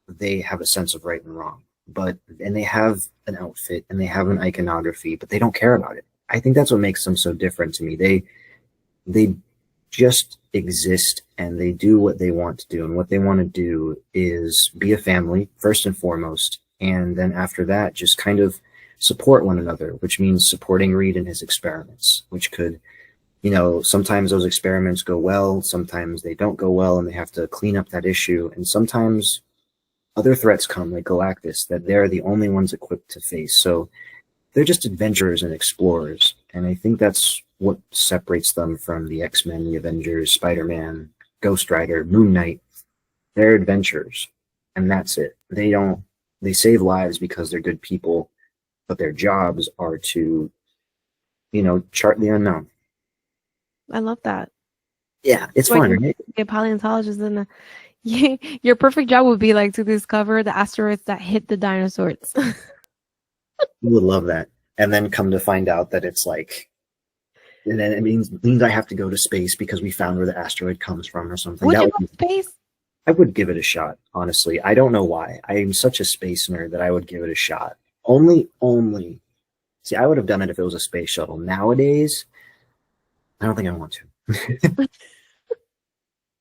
they have a sense of right and wrong, and they have an outfit and they have an iconography, but they don't care about it. I think that's what makes them so different to me. They just exist and they do what they want to do, and what they want to do is be a family first and foremost, and then after that just kind of support one another, which means supporting Reed in his experiments, which could, sometimes those experiments go well, sometimes they don't go well, and they have to clean up that issue. And sometimes other threats come, like Galactus, that they're the only ones equipped to face. So they're just adventurers and explorers. And I think that's what separates them from the X-Men, the Avengers, Spider-Man, Ghost Rider, Moon Knight. They're adventurers. And that's it. They save lives because they're good people, but their jobs are to, chart the unknown. I love that. Yeah, it's fun, right? Be a paleontologist, and your perfect job would be like to discover the asteroids that hit the dinosaurs. You would love that. And then come to find out that it's like, and then it means I have to go to space because we found where the asteroid comes from or something. Would you go to space? I would give it a shot, honestly. I don't know why. I am such a space nerd that I would give it a shot. Only. See, I would have done it if it was a space shuttle. Nowadays, I don't think I want to.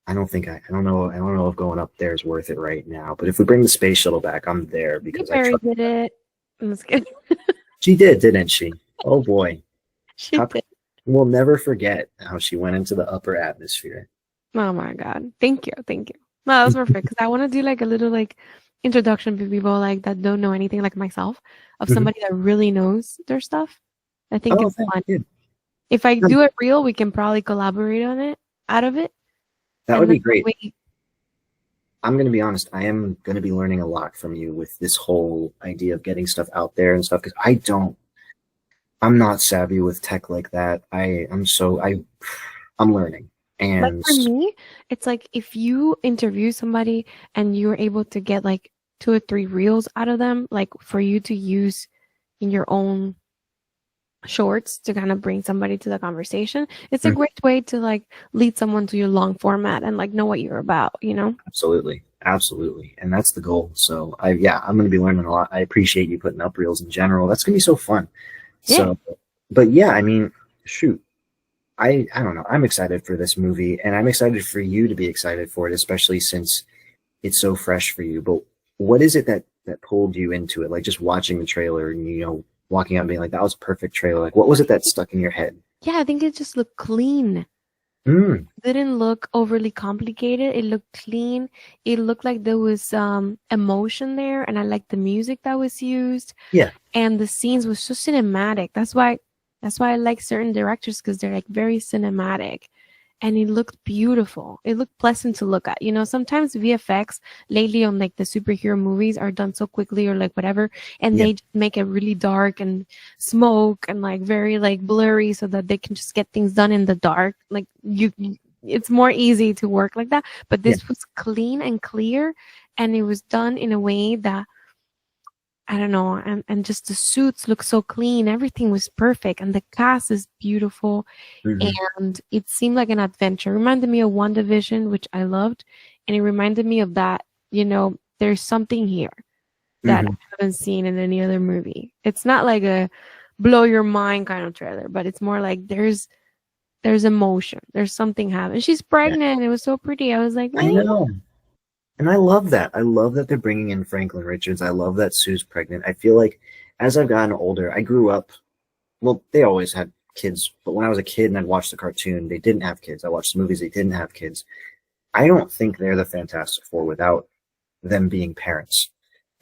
I don't know if going up there is worth it right now. But if we bring the space shuttle back, I'm there because Mary did it. I'm just kidding. She did, didn't she? Oh boy. She did. We'll never forget how she went into the upper atmosphere. Oh my God. Thank you. No, that was perfect. Because I want to do like a little like introduction for people like that don't know anything like myself, of somebody that really knows their stuff. I think it's fun. Good. If I do it real, we can probably collaborate on it out of it. That would be great. I'm going to be honest. I am going to be learning a lot from you with this whole idea of getting stuff out there and stuff, because I'm not savvy with tech like that. I'm learning. And but for me, it's like if you interview somebody and you're able to get like 2 or 3 reels out of them, like for you to use in your own shorts to kind of bring somebody to the conversation, it's a great way to like lead someone to your long format and like know what you're about, Absolutely. And that's the goal. So I'm going to be learning a lot. I appreciate you putting up reels in general. That's going to be so fun. Yeah. So, but yeah, I mean, shoot, I don't know. I'm excited for this movie, and I'm excited for you to be excited for it, especially since it's so fresh for you. But what is it that pulled you into it? Like just watching the trailer and, walking out and being like, that was a perfect trailer. Like, what was it that stuck in your head? Yeah, I think it just looked clean. It didn't look overly complicated. It looked clean. It looked like there was emotion there, and I liked the music that was used. Yeah. And the scenes was so cinematic. That's why I like certain directors, because they're like very cinematic. And it looked beautiful. It looked pleasant to look at. Sometimes VFX lately on like the superhero movies are done so quickly or like whatever, and they just make it really dark and smoke and like very like blurry so that they can just get things done in the dark. Like it's more easy to work like that. But this was clean and clear, and it was done in a way that, I don't know, and just the suits look so clean. Everything was perfect, and the cast is beautiful, and it seemed like an adventure. It reminded me of WandaVision, which I loved, and it reminded me of that. There's something here. that Hmm. I haven't seen in any other movie. It's not like a blow your mind kind of trailer, but it's more like there's emotion. There's something happening. She's Yeah, pregnant. It was so pretty. I was like, I what? know. And I love that. I love that they're bringing in Franklin Richards. I love that Sue's pregnant. I feel like as I've gotten older, I grew up, well, they always had kids, but when I was a kid and I'd watch the cartoon, they didn't have kids. I watched the movies, they didn't have kids. I don't think they're the Fantastic Four without them being parents.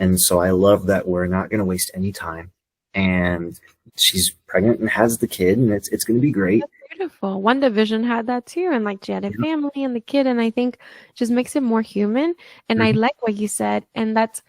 And so I love that we're not going to waste any time. And she's pregnant and has the kid, and it's going to be great. That's beautiful. One Division had that too, and like she had a family and the kid, and I think just makes it more human. And I Mhm. like what you said, and that's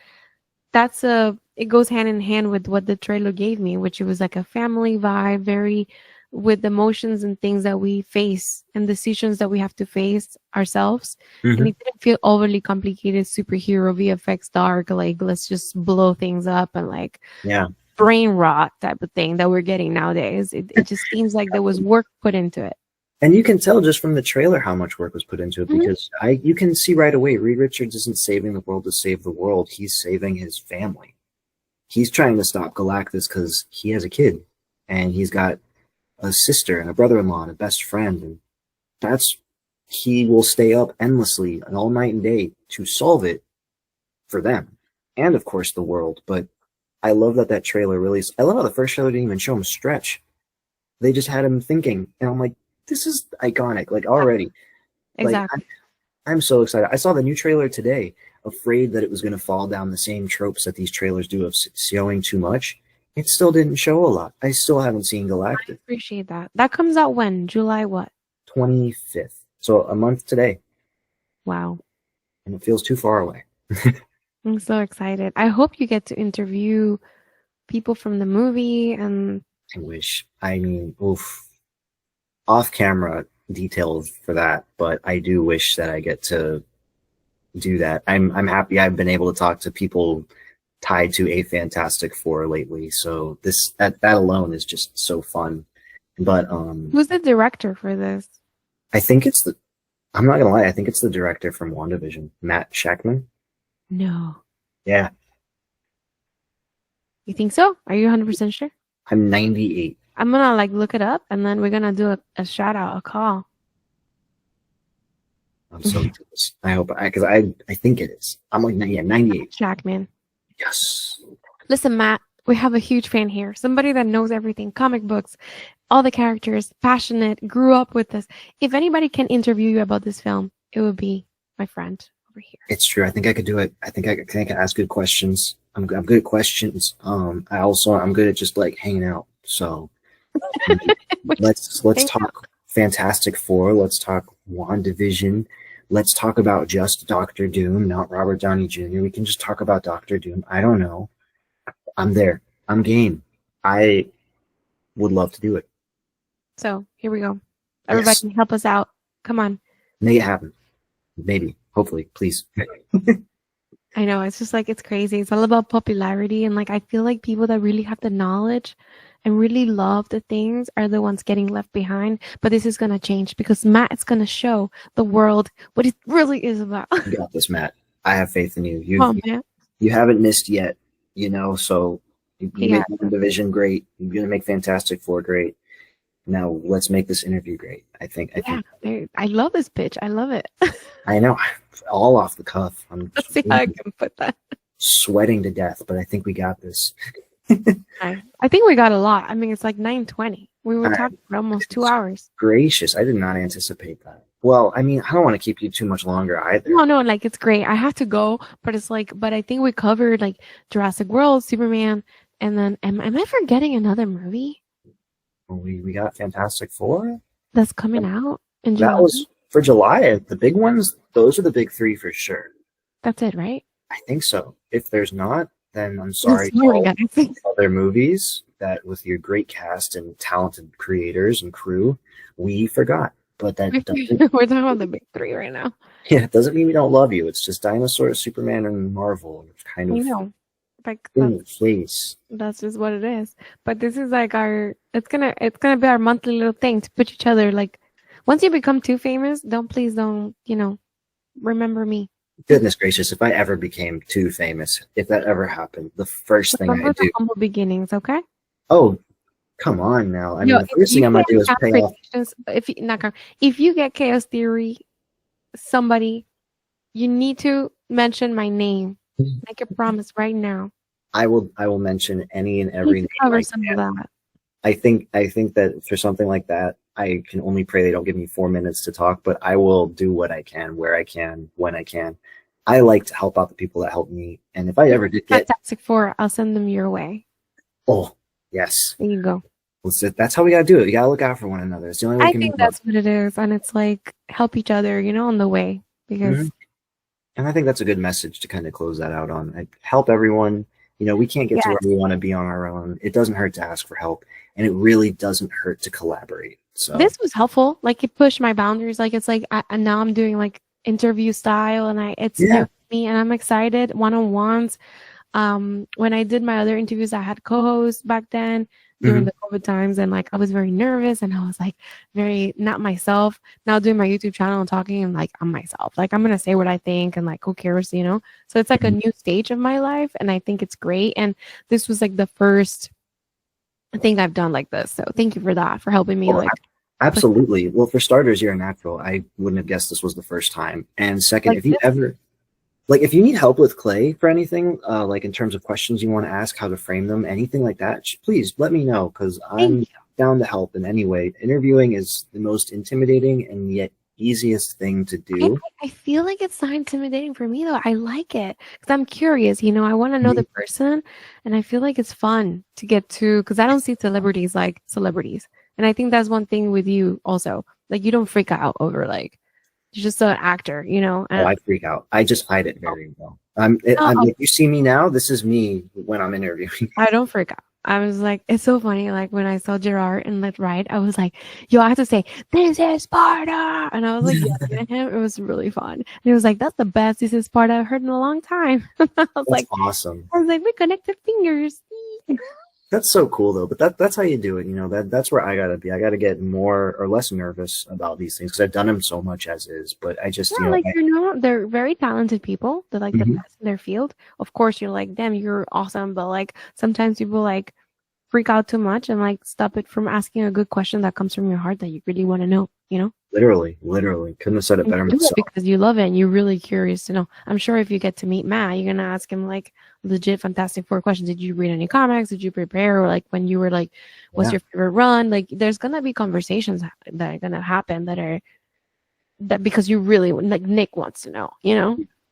a it goes hand in hand with what the trailer gave me, which it was like a family vibe, very with emotions and things that we face and decisions that we have to face ourselves. And Mhm. it didn't feel overly complicated, superhero VFX dark, like let's just blow things up and like Yeah. brain rot type of thing that we're getting nowadays. It just seems like there was work put into it. And you can tell just from the trailer how much work was put into it Mhm. because you can see right away Reed Richards isn't saving the world to save the world. He's saving his family. He's trying to stop Galactus because he has a kid and he's got a sister and a brother-in-law and a best friend, and that's he will stay up endlessly and all night and day to solve it for them and of course the world. But I love that trailer really. I love how the first trailer didn't even show him stretch. They just had him thinking, and I'm like, this is iconic. Like already, like Exactly. I'm so excited. I saw the new trailer today, afraid that it was going to fall down the same tropes that these trailers do of showing too much. It still didn't show a lot. I still haven't seen I Galactus. appreciate that. That comes out when? July what? 25th. So a month today, Wow. and it feels too far away. I'm so excited. I hope you get to interview people from the movie and I wish. I mean, oof. Off camera details for that, but I do wish that I get to do that. I'm happy I've been able to talk to people tied to a Fantastic Four lately. So that alone is just so fun. But who's the director for this? I think it's the I'm not gonna lie, I think it's the director from WandaVision, Matt Shackman. No. Yeah, You think so? Are you 100% sure? I'm 98. I'm gonna like look it up and then we're gonna do a shout out, a call. I'm so close. I hope because I think it is. I'm like yeah, 98. Jackman. Yes. Listen, Matt, we have a huge fan here. Somebody that knows everything, comic books, all the characters, passionate, grew up with this. If anybody can interview you about this film, it would be my friend over here. It's true. I think I could do it. I think I can ask good questions. I'm good at questions. I'm good at just like hanging out. So let's talk Fantastic Four. Let's talk WandaVision. Let's talk about just Doctor Doom, not Robert Downey Jr. We can just talk about Doctor Doom. I don't know. I'm there. I'm game. I would love to do it. So here we go. Everybody help us out. Come on. Make it happen. Maybe. Hopefully. Please. I know. It's just like, it's crazy. It's all about popularity. And like, I feel like people that really have the knowledge and really love the things are the ones getting left behind. But this is going to change because Matt is going to show the world what it really is about. You got this, Matt. I have faith in you. You haven't missed yet, so you make WandaVision great. You're going to make Fantastic Four great. Now let's make this interview great. I think I love this pitch. I love it. I know, all off the cuff. Let's see how I can put that. Sweating to death, but I think we got this. I think we got a lot. I mean, it's like 9:20. We were talking for almost 2 hours. Gracious, I did not anticipate that. Well, I mean, I don't want to keep you too much longer either. No, like it's great. I have to go, but it's like, but I think we covered like Jurassic World, Superman, and then am I forgetting another movie? We got Fantastic Four that's coming out in July. That was for July. The big ones, those are the big three for sure. That's it, right? I think so. If there's not, then I'm sorry. Other movies that with your great cast and talented creators and crew, we forgot. But that doesn't. We're talking about the big three right now. Yeah, it doesn't mean we don't love you. It's just dinosaurs, Superman, and Marvel. It's kind of. You know, like that's just what it is. But this is like it's gonna be our monthly little thing to put each other like. Once you become too famous, please don't remember me. Goodness gracious, if I ever became too famous, if that ever happened, the first thing Remember I'd the do. humble beginnings, okay? Oh, come on now. I Yo, mean, the if first thing you I'm gonna get do is pay off. applications, if you not come, if you get chaos theory, somebody, you need to mention my name. Make a promise right now. I will mention any and You every need to name cover I some of can. that. I think that for something like that, I can only pray they don't give me 4 minutes to talk, but I will do what I can, where I can, when I can. I like to help out the people that help me. And if I ever did get, Fantastic Four, I'll send them your way. oh, yes. There you go. That's how we gotta do it. You gotta look out for one another. It's the only way we I can think move on. that's what it is, and it's like help each other, on the way because And I think that's a good message to kind of close that out on. Like, help everyone. We can't get to where we want to be on our own. It doesn't hurt to ask for help, and it really doesn't hurt to collaborate. So this was helpful. Like it pushed my boundaries. Like it's like and now I'm doing like interview style, and it's new to me, and I'm excited. One-on-ones. When I did my other interviews, I had co-hosts back then during the COVID times, and like I was very nervous and I was like very not myself. Now doing my YouTube channel and talking and like I'm myself. Like I'm gonna say what I think and like who cares, So it's like a new stage of my life, and I think it's great. And this was like the first thing I've done like this. So thank you for that, for helping me. Absolutely. Well, for starters, you're a natural. I wouldn't have guessed this was the first time. And second, if you need help with clay for anything, like in terms of questions you want to ask, how to frame them, anything like that, please let me know, because I'm down to help in any way. Interviewing is the most intimidating and yet easiest thing to do. I feel like it's not intimidating for me though. I like it because I'm curious. I want to know the person, and I feel like it's fun to get to because I don't see celebrities like celebrities, and I think that's one thing with you also. Like you don't freak out over like. You're just an actor, Oh, I freak out. I just hide it very well. If you see me now, this is me when I'm interviewing. I don't freak out. I was like, it's so funny. Like when I saw Gerard in Let Right, I was like, yo, I have to say, this is Sparta. And I was like, yelling at him. It was really fun. And he was like, that's the best This is Sparta I've heard in a long time. That's awesome. I was like, we connected fingers. That's so cool though, but that's how you do it. That's where I gotta be. I gotta get more or less nervous about these things because I've done them so much as is. But I just they're very talented people. They're like the best in their field. Of course, you're like, damn, you're awesome. But like sometimes people like freak out too much and like stop it from asking a good question that comes from your heart that you really want to know. Literally, couldn't have said it better myself. Because you love it and you're really curious to know. I'm sure if you get to meet Matt, you're gonna ask him like legit Fantastic Four questions. Did you read any comics? Did you prepare? Or like when you were like, what's your favorite run? Like there's gonna be conversations that are gonna happen that because you really like Nick wants to know,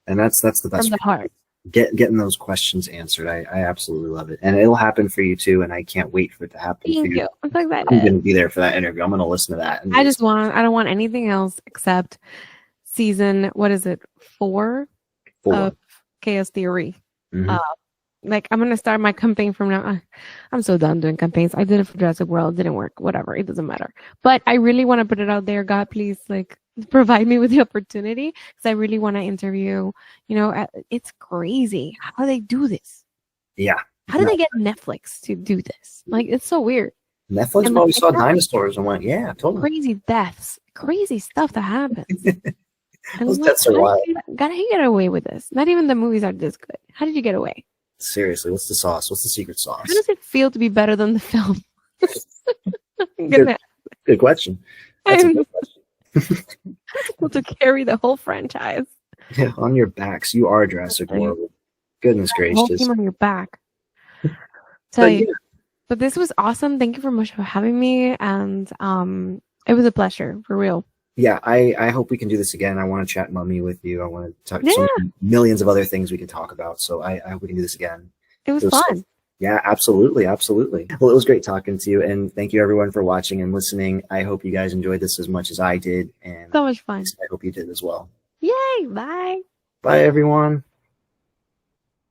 And that's the best from the heart. Getting those questions answered. I absolutely love it, and it'll happen for you too. And I can't wait for it to happen for you. I'm so excited. I'm gonna be there for that interview. I'm gonna listen to that. I don't want anything else except season. What is it? 4 of Chaos Theory. Like I'm gonna start my campaign from now on. I'm so done doing campaigns. I did it for Jurassic World. It didn't work. Whatever. It doesn't matter. But I really want to put it out there. God, please, like provide me with the opportunity because I really want to interview. It's crazy how they do this. Yeah. How did they get Netflix to do this? Like it's so weird. Netflix probably saw dinosaurs and went, yeah, totally. Crazy deaths, crazy stuff that happens. Those deaths are wild. How did you get away with this? Not even the movies are this good. How did you get away? Seriously, what's the sauce? What's the secret sauce? How does it feel to be better than the film? Good question. That's a good question. To carry the whole franchise. Yeah, on your backs. You are Jurassic World. Goodness gracious. Whole team on your back. But this was awesome. Thank you very much for having me. And it was a pleasure, for real. Yeah, I hope we can do this again. I want to chat mummy with you. I want to talk so millions of other things we can talk about. So I hope we can do this again. It was fun. Yeah, absolutely. Well, it was great talking to you, and thank you everyone for watching and listening. I hope you guys enjoyed this as much as I did, and so much fun. I hope you did as well. Yay! Bye. Bye, everyone.